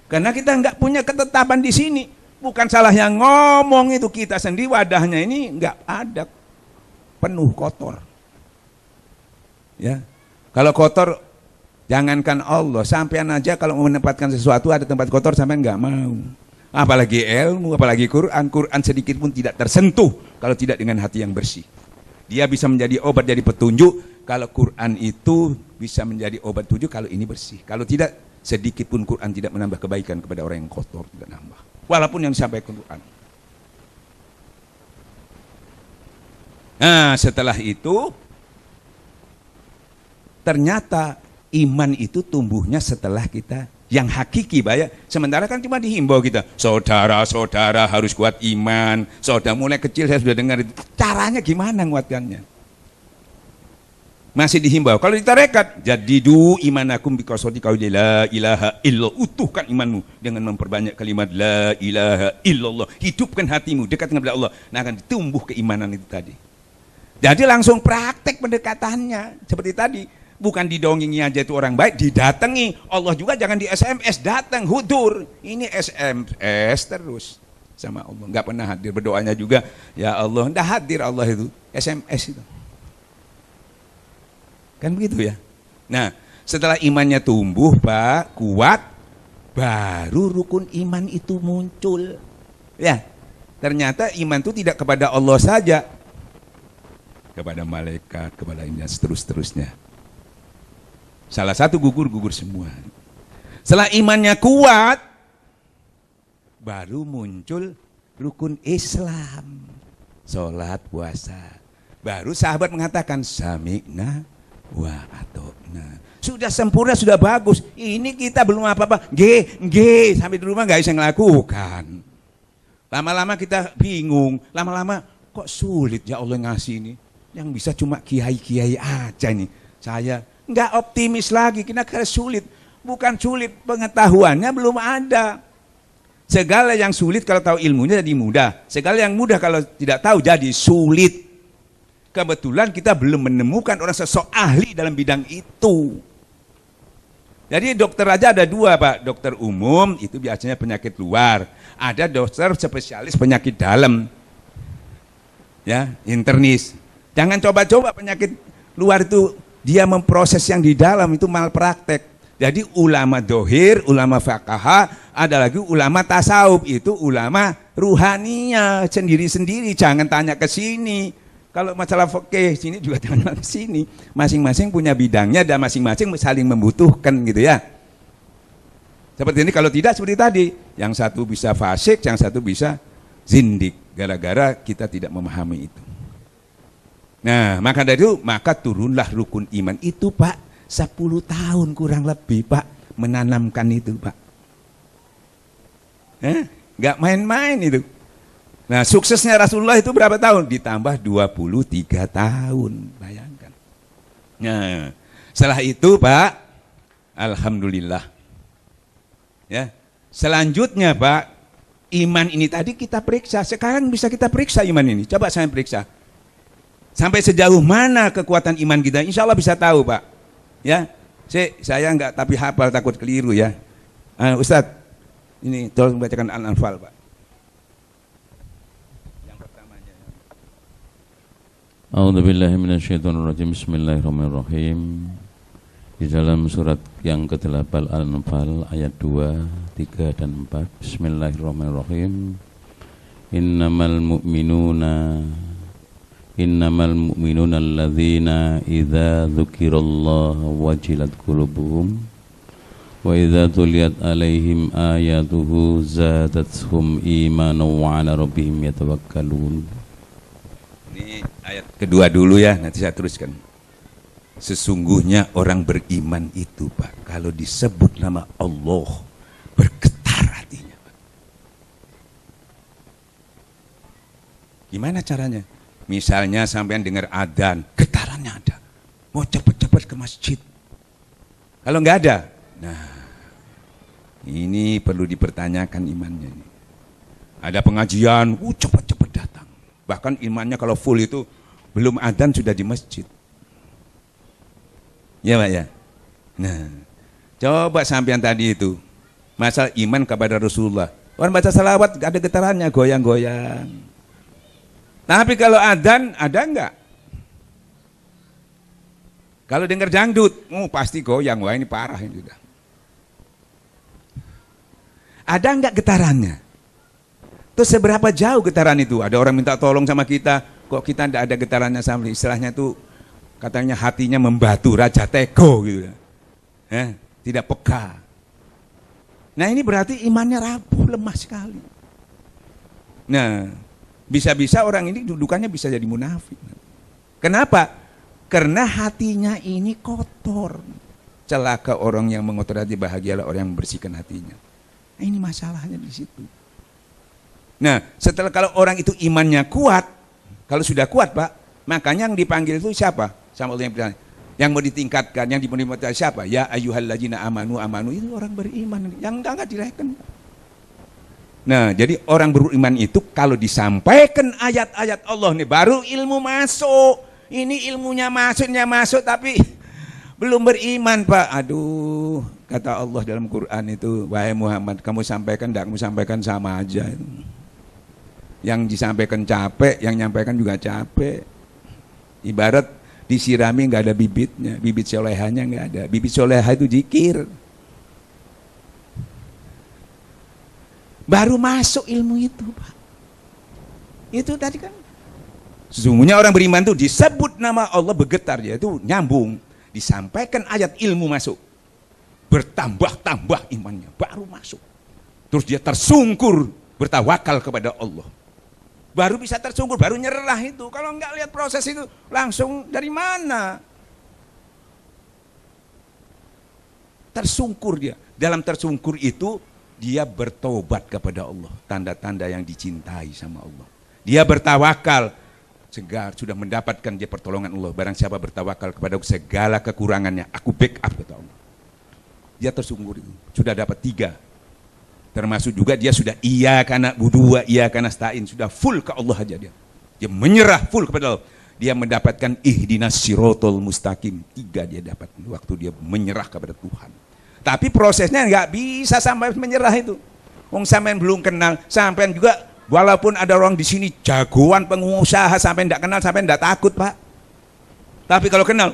Speaker 2: Karena kita enggak punya ketetapan di sini. Bukan salah yang ngomong itu, kita sendiri wadahnya ini enggak ada, penuh kotor. Ya. Kalau kotor, jangankan Allah, sampean aja kalau mau menempatkan sesuatu ada tempat kotor sampean nggak mau. Apalagi ilmu, apalagi Quran. Quran sedikit pun tidak tersentuh kalau tidak dengan hati yang bersih. Dia bisa menjadi obat, jadi petunjuk. Kalau Quran itu bisa menjadi obat petunjuk kalau ini bersih. Kalau tidak, sedikit pun Quran tidak menambah kebaikan kepada orang yang kotor, tidak nambah. Walaupun yang disampaikan Quran. Nah, setelah itu ternyata iman itu tumbuhnya setelah kita yang hakiki, Pak. Sementara kan cuma dihimbau kita, saudara-saudara harus kuat iman. Saudara mulai kecil saya sudah dengar itu. Caranya gimana nguatkannya? Masih dihimbau. Kalau ditarekat, jadidu imanakum biqasati qauli la ilaha illallah. Utuhkan imanmu dengan memperbanyak kalimat la ilaha illallah. Hidupkan hatimu dekat dengan Allah. Nah, akan tumbuh keimanan itu tadi. Jadi langsung praktek pendekatannya seperti tadi. Bukan didongingi aja itu orang baik, didatangi. Allah juga jangan di SMS, datang, hudur. Ini SMS terus sama Allah. Nggak pernah hadir, berdoanya juga, ya Allah, nggak hadir Allah itu, SMS itu. Kan begitu ya. Nah, setelah imannya tumbuh, Pak, kuat, baru rukun iman itu muncul. Ya, ternyata iman itu tidak kepada Allah saja, kepada malaikat, kepada ini, seterusnya. Salah satu gugur semua. Setelah imannya kuat, baru muncul rukun Islam. Sholat, puasa. Baru sahabat mengatakan, sami'na wa atokna. Sudah sempurna, sudah bagus. Ini kita belum apa-apa. Sampai di rumah gak bisa ngelakukan. Lama-lama kita bingung. Lama-lama kok sulit ya Allah ngasih ini. Yang bisa cuma kiai-kiai aja nih. Saya nggak optimis lagi, kita sulit. Bukan sulit, pengetahuannya belum ada. Segala yang sulit kalau tahu ilmunya jadi mudah. Segala yang mudah kalau tidak tahu jadi sulit. Kebetulan kita belum menemukan orang sosok ahli dalam bidang itu. Jadi dokter aja ada 2, Pak. Dokter umum itu biasanya penyakit luar. Ada dokter spesialis penyakit dalam. Ya, internis. Jangan coba-coba penyakit luar itu dia memproses yang di dalam itu malpraktek. Jadi ulama dohir, ulama faqaha, ada lagi ulama tasawuf, itu ulama ruhaninya sendiri-sendiri. Jangan tanya ke sini. Kalau masalah fikih sini juga tanya ke sini. Masing-masing punya bidangnya dan masing-masing saling membutuhkan gitu ya. Seperti ini, kalau tidak seperti tadi, yang satu bisa fasik, yang satu bisa zindik, gara-gara kita tidak memahami itu. Nah, maka dari itu, maka turunlah rukun iman itu, Pak. 10 tahun kurang lebih, Pak, menanamkan itu, Pak. Nggak main-main itu. Nah, suksesnya Rasulullah itu berapa tahun? Ditambah 23 tahun, bayangkan. Nah, setelah itu, Pak, alhamdulillah. Ya, selanjutnya, Pak, iman ini tadi kita periksa. Sekarang bisa kita periksa iman ini. Coba saya periksa. Sampai sejauh mana kekuatan iman kita? Insya Allah bisa tahu, Pak. Ya, saya nggak tapi hafal, takut keliru ya. Ustadz, ini tolong bacakan Al-Anfal, Pak. Yang pertamanya.
Speaker 3: A'udzubillahi minasyaitonirrajim. Bismillahirrahmanirrahim. Di dalam surat yang ke-8 Al-Anfal ayat 2, 3 dan 4. Bismillahirrahmanirrahim. Innamal mu'minuna alladzina idza dzukirallaha wajilat qulubuhum wa idza tuliyat alaihim ayatuhu zadatuhum imanan wa 'ala rabbihim yatawakkalun.
Speaker 2: Ini ayat kedua dulu ya, nanti saya teruskan. Sesungguhnya orang beriman itu, Pak, kalau disebut nama Allah bergetar hatinya, Pak. Gimana caranya? Misalnya sampean dengar adzan, getarannya ada. Mau cepat-cepat ke masjid. Kalau nggak ada, nah ini perlu dipertanyakan imannya. Ada pengajian, cepat-cepat datang. Bahkan imannya kalau full itu belum adzan sudah di masjid. Ya, Pak ya. Nah, coba sampean tadi itu masalah iman kepada Rasulullah. Orang baca salawat ada getarannya, goyang-goyang. Tapi kalau adzan ada enggak? Kalau dengar dangdut, pasti goyang, wah ini parah ini sudah. Ada enggak getarannya? Terus seberapa jauh getaran itu? Ada orang minta tolong sama kita, kok kita enggak ada getarannya sama, istilahnya tuh katanya hatinya membatu, raja tego gitu. Tidak peka. Nah ini berarti imannya rapuh, lemah sekali. Nah, bisa-bisa orang ini dudukannya bisa jadi munafik. Kenapa? Karena hatinya ini kotor. Celaka orang yang mengotor hati, bahagialah orang yang membersihkan hatinya. Nah, ini masalahnya di situ. Nah, setelah kalau orang itu imannya kuat, kalau sudah kuat, Pak, makanya yang dipanggil itu siapa? Sama Allah yang bertanya. Yang mau ditingkatkan, yang diperintahkan siapa? Ya ayyuhalladzina amanu itu orang beriman. Yang enggak direken. Nah, jadi orang beriman itu kalau disampaikan ayat-ayat Allah nih baru ilmu masuk. Ini ilmunya masuk tapi belum beriman, Pak. Aduh, kata Allah dalam Quran itu, wahai Muhammad, kamu sampaikan enggak, kamu sampaikan sama aja. Yang disampaikan capek, yang nyampaikan juga capek. Ibarat disirami enggak ada bibitnya, bibit solehahnya enggak ada. Bibit solehah itu zikir. Baru masuk ilmu itu, Pak. Itu tadi kan. Sesungguhnya orang beriman itu disebut nama Allah bergetar, yaitu nyambung. Disampaikan ayat ilmu masuk. Bertambah-tambah imannya, baru masuk. Terus dia tersungkur, bertawakal kepada Allah. Baru bisa tersungkur, baru nyerah itu. Kalau enggak lihat proses itu, langsung dari mana? Tersungkur dia. Dalam tersungkur itu, dia bertobat kepada Allah, tanda-tanda yang dicintai sama Allah. Dia bertawakal, sudah mendapatkan dia pertolongan Allah. Barang siapa bertawakal kepada segala kekurangannya, aku backup kata Allah. Dia tersungkur itu, sudah dapat 3. Termasuk juga dia sudah iya karena budua, iya karena stain, sudah full ke Allah aja dia. Dia menyerah full kepada Allah. Dia mendapatkan ihdinas sirotol mustaqim. 3 dia dapat waktu dia menyerah kepada Tuhan. Tapi prosesnya nggak bisa sampai menyerah itu. Wong sampean belum kenal, sampean juga walaupun ada orang di sini jagoan pengusaha, sampean nggak kenal, sampean nggak takut, Pak. Tapi kalau kenal,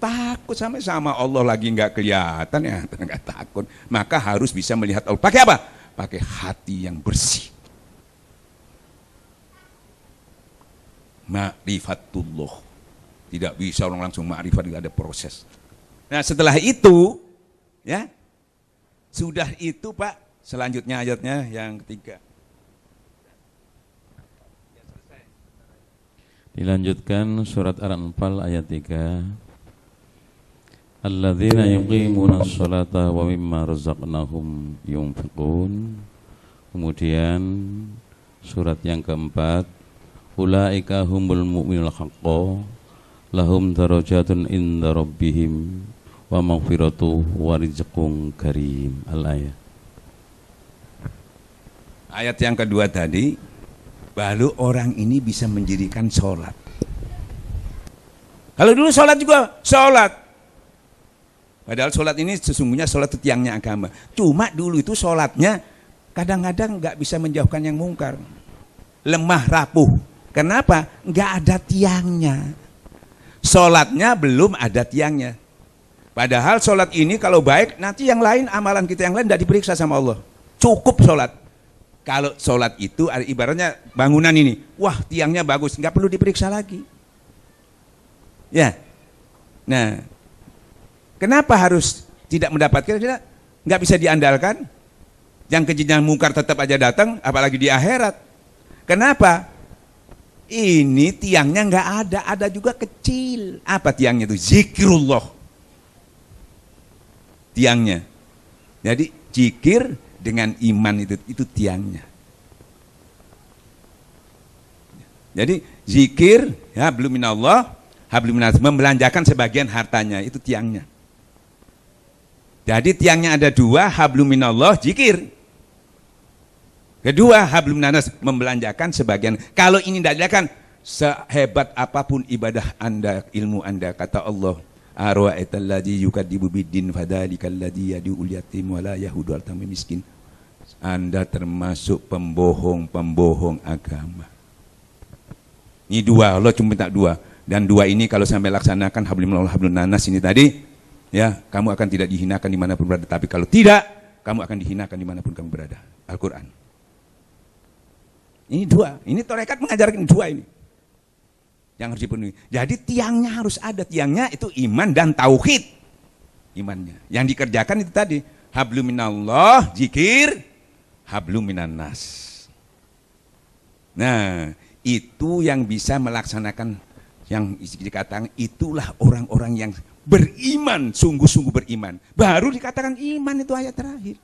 Speaker 2: takut sama Allah lagi nggak kelihatan ya, nggak takut. Maka harus bisa melihat Allah. Pakai apa? Pakai hati yang bersih. Ma'rifatullah. Tidak bisa orang langsung ma'rifat, tidak ada proses. Nah setelah itu, ya sudah itu Pak, selanjutnya ayatnya yang ketiga.
Speaker 3: Dilanjutkan surat Al-Anfal ayat 3. Alladzina yuqimuna sholata wa mimma razaqnahum yunfiqun. Kemudian surat yang keempat, ulaika humul mu'minul haqqo lahum darajatun inda rabbihim wa maghfiratu wa rizqun karim. Al-ayat.
Speaker 2: Ayat yang kedua tadi, baru orang ini bisa mendirikan sholat. Kalau dulu sholat juga sholat. Padahal sholat ini sesungguhnya sholat itu tiangnya agama. Cuma dulu itu sholatnya kadang-kadang nggak bisa menjauhkan yang mungkar. Lemah rapuh. Kenapa? Nggak ada tiangnya. Sholatnya belum ada tiangnya. Padahal sholat ini kalau baik, nanti yang lain, amalan kita yang lain tidak diperiksa sama Allah. Cukup sholat. Kalau sholat itu ibaratnya bangunan ini, wah tiangnya bagus, nggak perlu diperiksa lagi. Ya, nah, kenapa harus tidak mendapatkan? Nggak bisa diandalkan. Yang kejinya mungkar tetap aja datang, apalagi di akhirat. Kenapa? Ini tiangnya nggak ada juga kecil. Apa tiangnya itu? Zikrullah. Tiangnya. Jadi zikir dengan iman itu tiangnya. Jadi zikir, ya hablum minallah, hablum minas, membelanjakan sebagian hartanya, itu tiangnya. Jadi tiangnya ada dua, hablum minallah, zikir. Kedua, hablum minas, membelanjakan sebagian. Kalau ini tidak dilakukan, sehebat apapun ibadah Anda, ilmu Anda, kata Allah, arwa'atal ladzi yukadzibu biddin fadzalikal ladzi yad'ul yatim wa la yahudu al miskin. Anda termasuk pembohong agama. Ini dua, Allah cuma minta dua. Dan dua ini kalau sampai laksanakan hablum nanas ini tadi, ya kamu akan tidak dihinakan dimanapun berada. Tapi kalau tidak, kamu akan dihinakan dimanapun kamu berada. Al-Quran. Ini dua, ini tarekat mengajarkan dua ini yang harus dipenuhi. Jadi tiangnya harus ada, tiangnya itu iman dan tauhid. Imannya. Yang dikerjakan itu tadi, hablum minallah, zikir, hablum minan-nas. Nah, itu yang bisa melaksanakan yang dikatakan itulah orang-orang yang beriman, sungguh-sungguh beriman. Baru dikatakan iman itu ayat terakhir.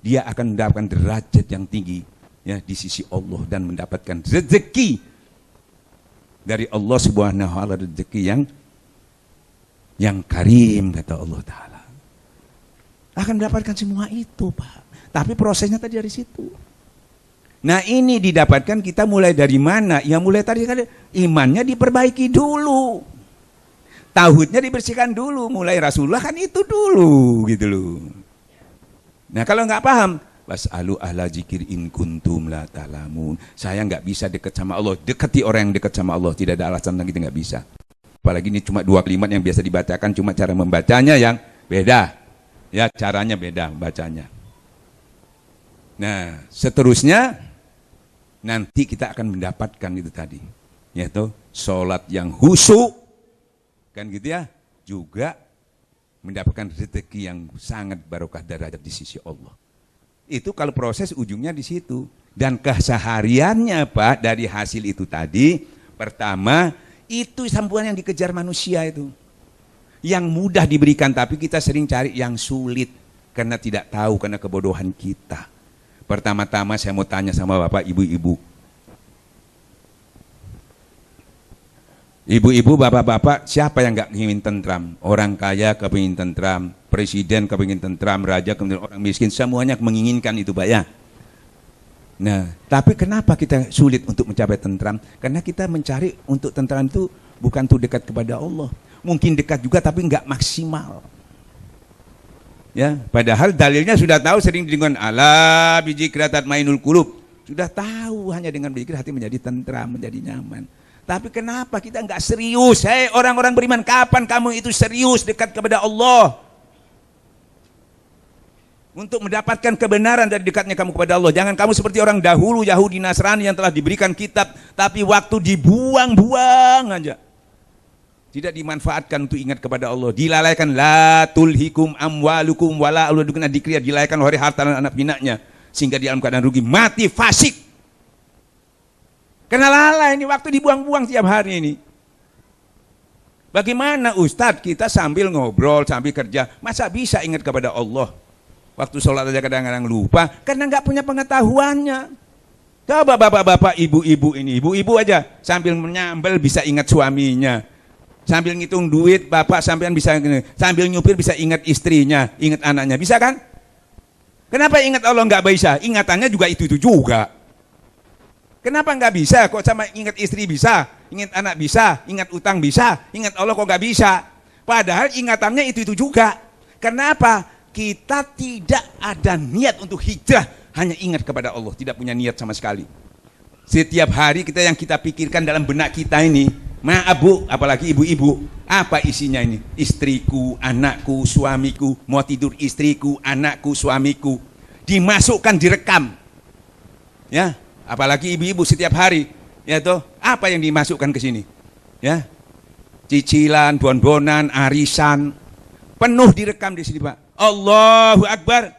Speaker 2: Dia akan mendapatkan derajat yang tinggi ya di sisi Allah dan mendapatkan rezeki dari Allah Subhanahu wa taala, rezeki yang karim kata Allah taala. Akan mendapatkan semua itu, Pak. Tapi prosesnya tadi dari situ. Nah, ini didapatkan kita mulai dari mana? Ya mulai tadi kan imannya diperbaiki dulu. Tauhidnya dibersihkan dulu, mulai Rasulullah kan itu dulu gitu loh. Nah, kalau nggak paham, was'alu ahla zikir in kuntum la ta'lamun. Saya nggak bisa dekat sama Allah. Dekati orang yang dekat sama Allah. Tidak ada alasan tentang kita nggak bisa. Apalagi ini cuma dua kalimat yang biasa dibacakan, cuma cara membacanya yang beda. Ya, caranya beda bacanya. Nah, seterusnya nanti kita akan mendapatkan itu tadi, yaitu sholat yang khusyuk, kan gitu ya, juga mendapatkan rezeki yang sangat barokah derajat di sisi Allah. Itu kalau proses ujungnya di situ. Dan kesehariannya Pak dari hasil itu tadi, pertama itu sambutan yang dikejar manusia itu, yang mudah diberikan, tapi kita sering cari yang sulit karena tidak tahu, karena kebodohan kita. Pertama-tama saya mau tanya sama Bapak, Ibu-ibu. Ibu-ibu, bapak-bapak, siapa yang nggak ingin tentram? Orang kaya kepingin tentram, presiden kepingin tentram, raja kemudian orang miskin, semuanya menginginkan itu Pak ya. Nah, tapi kenapa kita sulit untuk mencapai tentram? Karena kita mencari untuk tentram itu bukan untuk dekat kepada Allah. Mungkin dekat juga tapi nggak maksimal. Ya, padahal dalilnya sudah tahu, sering dengan ala biji keratat mainul kulub. Sudah tahu hanya dengan berzikir hati menjadi tentram, menjadi nyaman. Tapi kenapa kita nggak serius? Hei orang-orang beriman, kapan kamu itu serius dekat kepada Allah? Untuk mendapatkan kebenaran dari dekatnya kamu kepada Allah. Jangan kamu seperti orang dahulu Yahudi Nasrani yang telah diberikan kitab, tapi waktu dibuang-buang aja. Tidak dimanfaatkan untuk ingat kepada Allah. Dilalaikan, la tulhikum amwalukum wala auladukum an dzikrillah, dilalaikan oleh harta dan anak pinaknya, sehingga di dalam keadaan rugi, mati fasik. Karena lalai ini, waktu dibuang-buang tiap hari ini. Bagaimana Ustadz kita sambil ngobrol, sambil kerja, masa bisa ingat kepada Allah? Waktu sholat aja kadang-kadang lupa, karena nggak punya pengetahuannya. Coba bapak-bapak, ibu-ibu ini, ibu-ibu aja sambil menyambel bisa ingat suaminya. Sambil ngitung duit, bapak sampean bisa, sambil nyupir bisa ingat istrinya, ingat anaknya, bisa kan? Kenapa ingat Allah nggak bisa? Ingatannya juga itu juga. Kenapa nggak bisa? Kok sama ingat istri bisa, ingat anak bisa, ingat utang bisa, ingat Allah kok nggak bisa? Padahal ingatannya itu juga. Kenapa? Kita tidak ada niat untuk hijrah, hanya ingat kepada Allah, tidak punya niat sama sekali. Setiap hari kita yang kita pikirkan dalam benak kita ini, Bu, apalagi ibu-ibu, apa isinya ini? Istriku, anakku, suamiku, mau tidur istriku, anakku, suamiku, dimasukkan, direkam, ya. Apalagi ibu-ibu setiap hari, ya toh, apa yang dimasukkan ke sini? Ya, cicilan, bon-bonan, arisan, penuh direkam di sini, Pak. Allahu Akbar.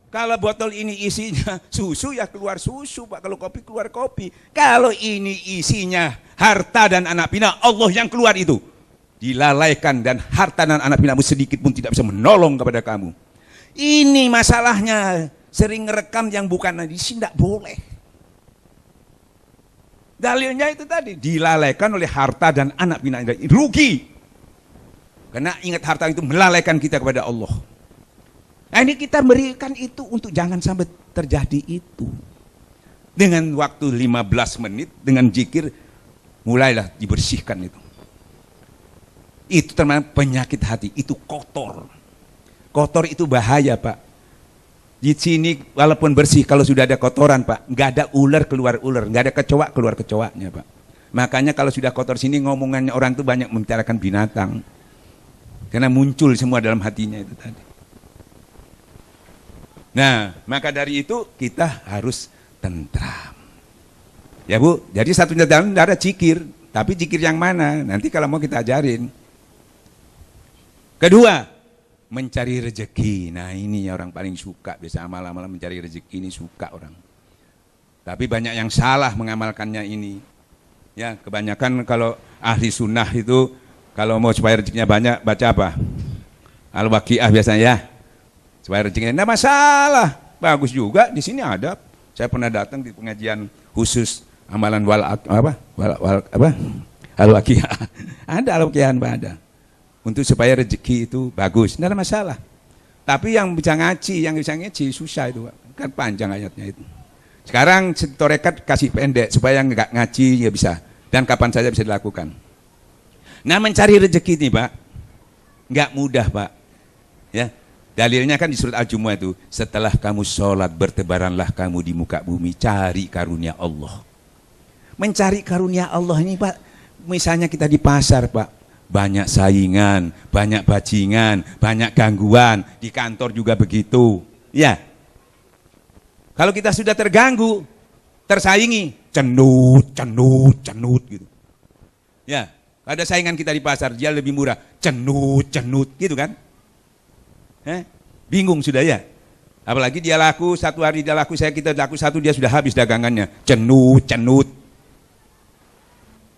Speaker 2: Kalau botol ini isinya susu, ya keluar susu, Pak. Kalau kopi, keluar kopi. Kalau ini isinya harta dan anak pinak, Allah yang keluar itu. Dilalaikan, dan harta dan anak pinakmu sedikit pun tidak bisa menolong kepada kamu. Ini masalahnya, sering ngerekam yang bukan di sini, tidak boleh. Dalilnya itu tadi, dilalaikan oleh harta dan anak pinak, rugi. Karena ingat harta itu melalaikan kita kepada Allah. Nah ini kita berikan itu untuk jangan sampai terjadi itu. Dengan waktu 15 menit, dengan zikir, mulailah dibersihkan itu. Itu termasuk penyakit hati, itu kotor. Kotor itu bahaya, Pak. Di sini walaupun bersih, kalau sudah ada kotoran, Pak, nggak ada ular keluar ular, nggak ada kecoa keluar kecoanya, Pak. Makanya kalau sudah kotor sini, ngomongannya orang itu banyak membicarakan binatang, karena muncul semua dalam hatinya itu tadi. Nah, maka dari itu kita harus tentram, ya Bu. Jadi satunya dalam ada zikir, tapi zikir yang mana? Nanti kalau mau kita ajarin. Kedua, mencari rezeki. Nah ini orang paling suka, biasa malam-malam mencari rezeki ini suka orang. Tapi banyak yang salah mengamalkannya ini. Ya kebanyakan kalau ahli sunnah itu kalau mau supaya rezekinya banyak baca apa? Al-Waqiah biasanya ya. Supaya rezekinya enggak masalah. Bagus juga di sini ada. Saya pernah datang di pengajian khusus amalan Al-Waqiah. Ada Al-Waqiah ada. Untuk supaya rezeki itu bagus, tidak ada masalah. Tapi yang bisa ngaji susah itu, kan panjang ayatnya itu. Sekarang torekat kasih pendek supaya nggak ngaji ya bisa, dan kapan saja bisa dilakukan. Nah mencari rezeki ini Pak, nggak mudah Pak. Ya, dalilnya kan di surat Al-Jumu'ah itu, setelah kamu sholat bertebaranlah kamu di muka bumi, cari karunia Allah. Mencari karunia Allah ini Pak, misalnya kita di pasar Pak. Banyak saingan, banyak bajingan, banyak gangguan, di kantor juga begitu. Ya. Kalau kita sudah terganggu, tersaingi, cenut gitu. Ya, ada saingan kita di pasar, dia lebih murah, cenut gitu kan? Bingung sudah ya. Apalagi dia laku satu hari, dia laku kita laku satu, dia sudah habis dagangannya, cenut.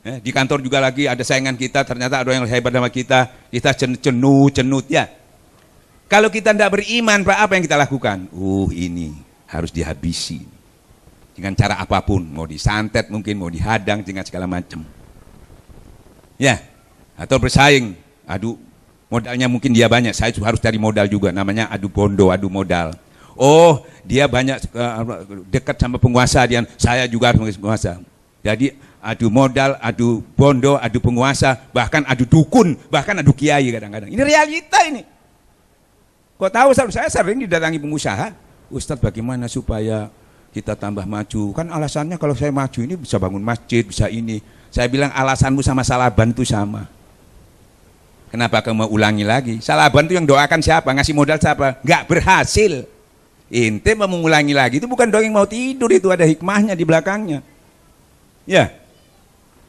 Speaker 2: Di kantor juga lagi ada saingan kita, ternyata ada yang hebat sama kita cenut ya. Kalau kita tidak beriman Pak, apa yang kita lakukan? Ini harus dihabisi dengan cara apapun, mau disantet mungkin, mau dihadang dengan segala macam. Ya, atau bersaing, adu modalnya mungkin dia banyak, saya harus cari modal juga, namanya adu bondo, adu modal. Oh, dia banyak dekat sama penguasa, saya juga harus penguasa. Jadi adu modal, adu bondo, adu penguasa, bahkan adu dukun, bahkan adu kiai kadang-kadang. Ini realita ini. Kok tahu saya sering didatangi pengusaha, Ustadz bagaimana supaya kita tambah maju? Kan alasannya kalau saya maju ini bisa bangun masjid, bisa ini. Saya bilang alasanmu sama Salaban itu sama. Kenapa kamu mau ulangi lagi? Salaban itu yang doakan siapa? Ngasih modal siapa? Nggak berhasil. Ente mau mengulangi lagi itu bukan dongeng mau tidur, itu ada hikmahnya di belakangnya. Ya,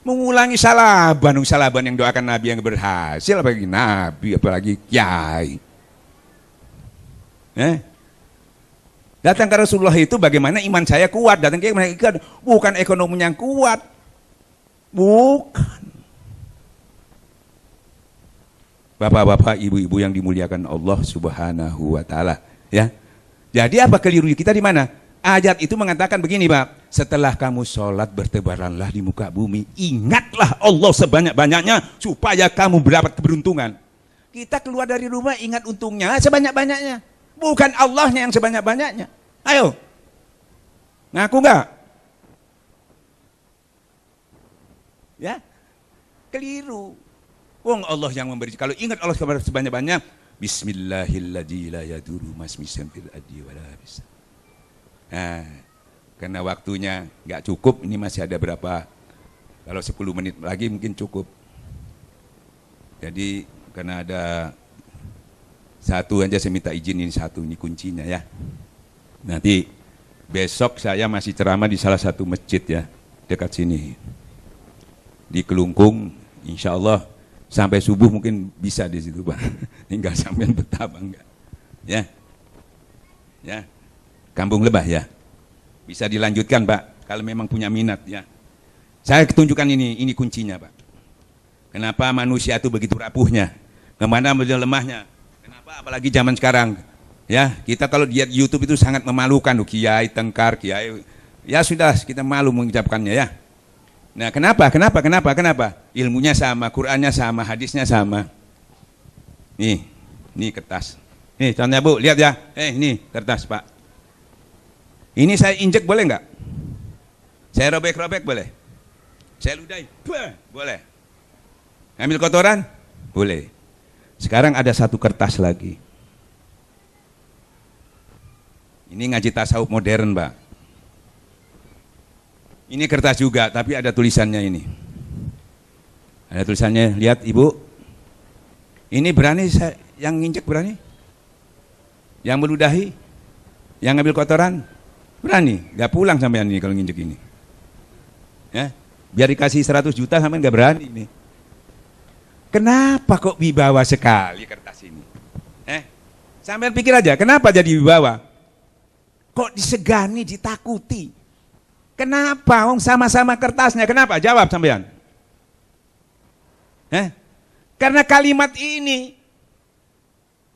Speaker 2: mengulangi Salaban yang doakan Nabi yang berhasil, apalagi Nabi, apalagi Kiai. Datang ke Rasulullah itu bagaimana iman saya kuat, datang ke mereka bukan ekonomi yang kuat, bukan. Bapak-bapak, ibu-ibu yang dimuliakan Allah Subhanahu wa taala, ya. Jadi apa keliru kita di mana? Ayat itu mengatakan begini, Pak. Setelah kamu sholat bertebaranlah di muka bumi, ingatlah Allah sebanyak-banyaknya supaya kamu mendapat keberuntungan. Kita keluar dari rumah ingat untungnya sebanyak-banyaknya, bukan Allahnya yang sebanyak-banyaknya. Ayo, ngaku nggak? Ya, keliru. Wong Allah yang memberi. Kalau ingat Allah sebanyak-banyak, Bismillahirrahmanirrahim la yadurru masmisan fil ardi wala fis. Nah, karena waktunya nggak cukup, ini masih ada berapa? Kalau 10 menit lagi mungkin cukup. Jadi karena ada satu aja saya minta izin, ini satu, ini kuncinya ya. Nanti besok saya masih ceramah di salah satu masjid ya, dekat sini. Di Kelungkung, insya Allah sampai subuh mungkin bisa di situ, Pak. Hingga sampean betapa enggak. Ya. Ya. Kampung Lebah ya. Bisa dilanjutkan, Pak, kalau memang punya minat ya. Saya tunjukkan ini kuncinya, Pak. Kenapa manusia itu begitu rapuhnya? Kemana begitu lemahnya? Kenapa apalagi zaman sekarang? Ya, kita kalau lihat YouTube itu sangat memalukan, kiai tengkar, kiai. Ya sudah, kita malu mengucapkannya ya. Nah, kenapa? Ilmunya sama, Qur'annya sama, hadisnya sama. Nih kertas. Nih, contohnya Bu, lihat ya. Ini kertas, Pak. Ini saya injek boleh nggak? Saya robek-robek boleh? Saya ludahi? Boleh. Ambil kotoran? Boleh. Sekarang ada satu kertas lagi. Ini ngaji tasawuf modern, Pak. Ini kertas juga, tapi ada tulisannya ini. Ada tulisannya, lihat Ibu. Ini berani saya, yang nginjek berani? Yang meludahi? Yang ngambil kotoran? Berani? Gak pulang sampean ini kalau nginjek ini. Ya, biar dikasih 100 juta sampean gak berani ini. Kenapa kok wibawa sekali kertas ini? Sampean pikir aja, kenapa jadi wibawa? Kok disegani, ditakuti? Kenapa? Sama-sama kertasnya. Kenapa? Jawab sampean. Karena kalimat ini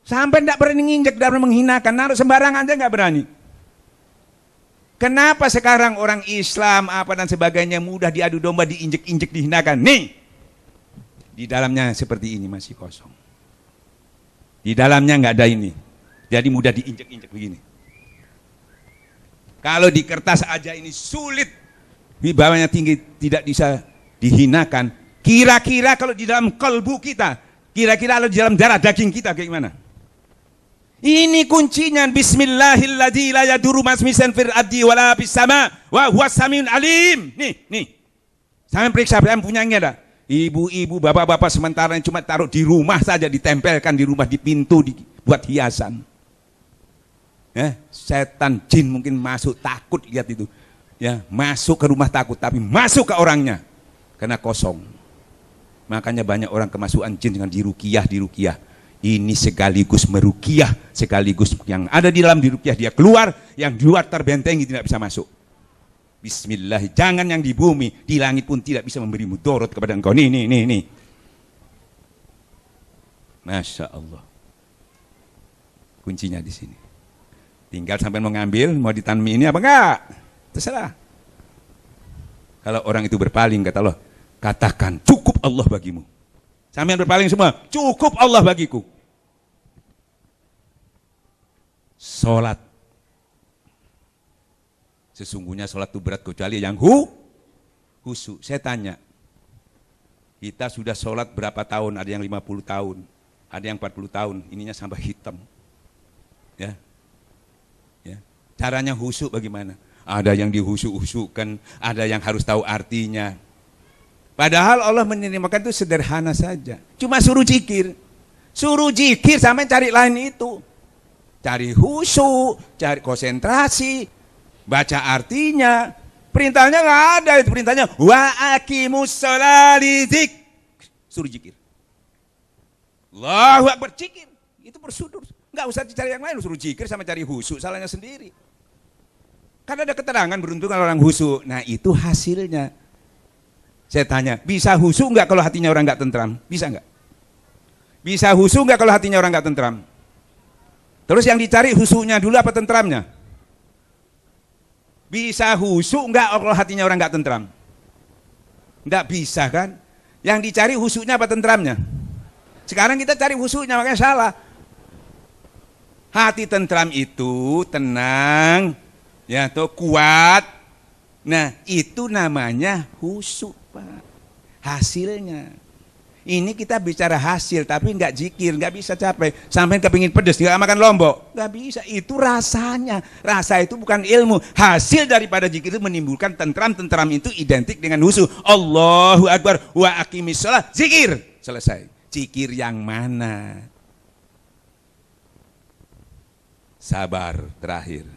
Speaker 2: sampai tidak berani nginjek, tidak berani menghinakan, naruh sembarangan aja nggak berani. Kenapa sekarang orang Islam apa dan sebagainya mudah diadu domba, diinjek-injek, dihinakan? Nih, di dalamnya seperti ini masih kosong. Di dalamnya nggak ada ini, jadi mudah diinjek-injek begini. Kalau di kertas aja ini sulit, wibawanya tinggi, tidak bisa dihinakan. Kira-kira kalau di dalam kalbu kita, kira-kira kalau di dalam darah daging kita kayak gimana? Ini kuncinya. Bismillahirrahmanirrahim la yadurru masmisan fil ardi wala fis sama wa huwas samiul alim. Nih. Sampai periksa, saya punyanya dah. Ibu-ibu, bapak-bapak sementara cuma taruh di rumah saja, ditempelkan di rumah, di pintu, dibuat hiasan. Setan jin mungkin masuk, takut lihat itu. Ya, masuk ke rumah takut, tapi masuk ke orangnya karena kosong. Makanya banyak orang kemasukan jin dengan diruqyah. Ini sekaligus meruqyah, sekaligus yang ada di dalam diruqyah dia keluar, yang di luar terbentengi tidak bisa masuk. Bismillah, jangan yang di bumi, di langit pun tidak bisa memberi mudarat kepada engkau. Nih. Masya Allah. Kuncinya di sini. Tinggal sampai mau ngambil, mau ditanami ini apa enggak? Terserah. Kalau orang itu berpaling, kata Allah, katakan cukup Allah bagimu. Sampai berpaling semua, cukup Allah bagiku. Sholat. Sesungguhnya sholat itu berat kecuali yang khusyuk. Saya tanya, kita sudah sholat berapa tahun? Ada yang 50 tahun, ada yang 40 tahun, ininya sampai hitam. Ya. Caranya khusyuk bagaimana? Ada yang dihusyuk-husyukkan, ada yang harus tahu artinya. Padahal Allah menyimpulkan itu sederhana saja. Cuma suruh zikir. Suruh zikir sampai cari lain itu. Cari khusyuk, cari konsentrasi, baca artinya. Perintahnya nggak ada itu, perintahnya wa aqimus sholati zik. Suruh zikir. Allahu Akbar, zikir. Itu bersudur. Nggak usah dicari yang lain, suruh zikir sama cari khusyuk, salahnya sendiri. Karena ada keterangan beruntung kalau orang khusyuk. Nah itu hasilnya. Saya tanya, bisa khusyuk nggak kalau hatinya orang nggak tentram? Bisa nggak? Bisa khusyuk nggak kalau hatinya orang nggak tentram? Terus yang dicari khusyuknya dulu apa tentramnya? Bisa khusyuk nggak kalau hatinya orang nggak tentram? Nggak bisa kan? Yang dicari khusyuknya apa tentramnya? Sekarang kita cari khusyuknya, makanya salah. Hati tentram itu tenang, ya tuh kuat. Nah itu namanya khusyuk, Pak. Hasilnya. Ini kita bicara hasil, tapi nggak zikir, nggak bisa capai. Sampai kepingin pedes, nggak makan lombok, nggak bisa. Itu rasanya. Rasa itu bukan ilmu. Hasil daripada zikir itu menimbulkan tentram. Tentram itu identik dengan khusyuk. Allahu Akbar wa aqimis shalah. Zikir selesai. Zikir yang mana? Sabar terakhir.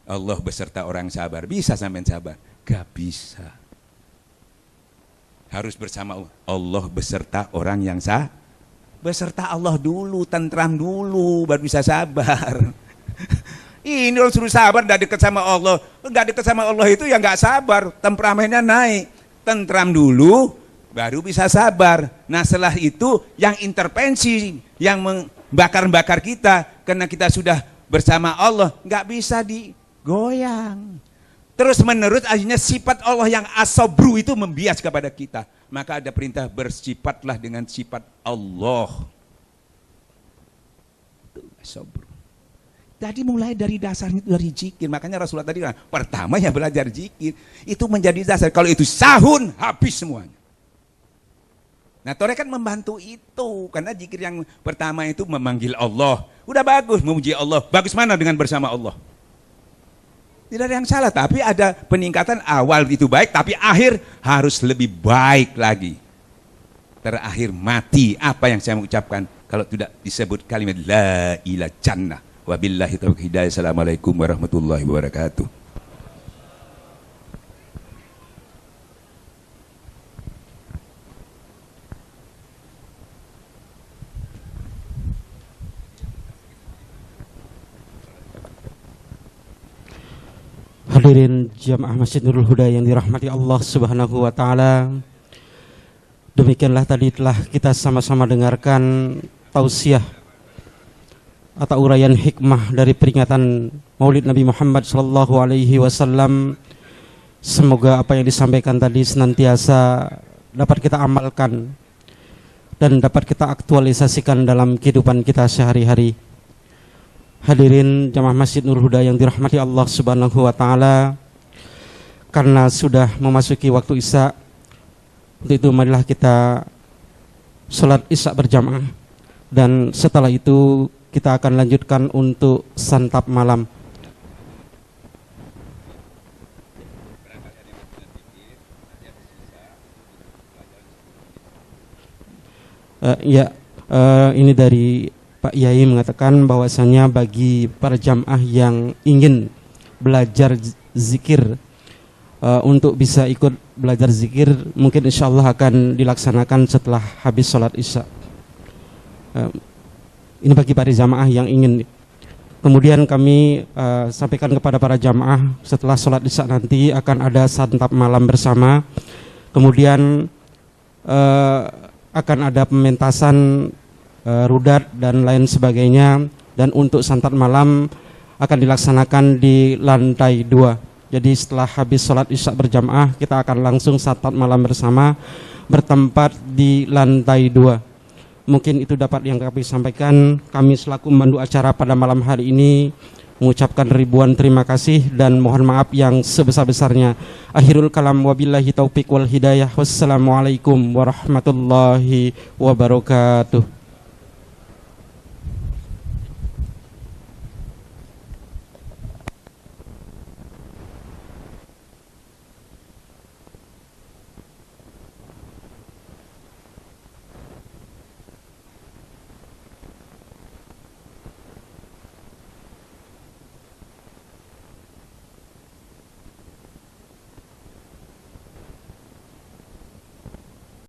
Speaker 2: Allah beserta orang sabar. Bisa sampai sabar? Gak bisa. Harus bersama Allah. Allah beserta orang yang beserta Allah dulu, tentram dulu, baru bisa sabar. Ini kalau suruh sabar, gak dekat sama Allah. Gak dekat sama Allah itu ya gak sabar. Temperamennya naik. Tentram dulu, baru bisa sabar. Nah setelah itu yang intervensi, yang membakar-bakar kita, karena kita sudah bersama Allah, gak bisa digoyang. Terus menurut akhirnya sifat Allah yang asobru itu membias kepada kita. Maka ada perintah bersifatlah dengan sifat Allah. Itu asobru. Jadi mulai dari dasarnya itu dari zikir. Makanya Rasulullah tadi kan, pertama yang belajar zikir. Itu menjadi dasar. Kalau itu sahun, habis semuanya. Nah tarekat membantu itu. Karena zikir yang pertama itu memanggil Allah. Udah bagus, memuji Allah. Bagus mana dengan bersama Allah? Tidak ada yang salah, tapi ada peningkatan. Awal itu baik, tapi akhir harus lebih baik lagi. Terakhir mati, apa yang saya mengucapkan kalau tidak disebut kalimat la ilaha jannah. Wabillahi taufiq hidayah. Assalamualaikum warahmatullahi wabarakatuh.
Speaker 1: Hadirin jamaah Masjid Nurul Huda yang dirahmati Allah Subhanahu wa taala. Demikianlah tadi telah kita sama-sama dengarkan tausiah atau uraian hikmah dari peringatan Maulid Nabi Muhammad sallallahu alaihi wasallam. Semoga apa yang disampaikan tadi senantiasa dapat kita amalkan dan dapat kita aktualisasikan dalam kehidupan kita sehari-hari. Hadirin jamaah Masjid Nurul Huda yang dirahmati Allah Subhanahu wa taala, karena sudah memasuki waktu Isya, untuk itu marilah kita salat Isya berjamaah, dan setelah itu kita akan lanjutkan untuk santap malam. Ini dari Pak Yai mengatakan bahwasanya bagi para jamaah yang ingin belajar zikir, untuk bisa ikut belajar zikir mungkin insya Allah akan dilaksanakan setelah habis sholat Isya. Ini bagi para jamaah yang ingin. Kemudian kami sampaikan kepada para jamaah, setelah sholat Isya nanti akan ada santap malam bersama. Kemudian akan ada pementasan rudat dan lain sebagainya, dan untuk santap malam akan dilaksanakan di lantai 2. Jadi setelah habis sholat Isya berjamaah kita akan langsung santap malam bersama bertempat di lantai 2. Mungkin itu dapat yang kami sampaikan. Kami selaku pemandu acara pada malam hari ini mengucapkan ribuan terima kasih dan mohon maaf yang sebesar-besarnya. Akhirul kalam, wabillahi taufiq wal hidayah. Wassalamualaikum warahmatullahi wabarakatuh.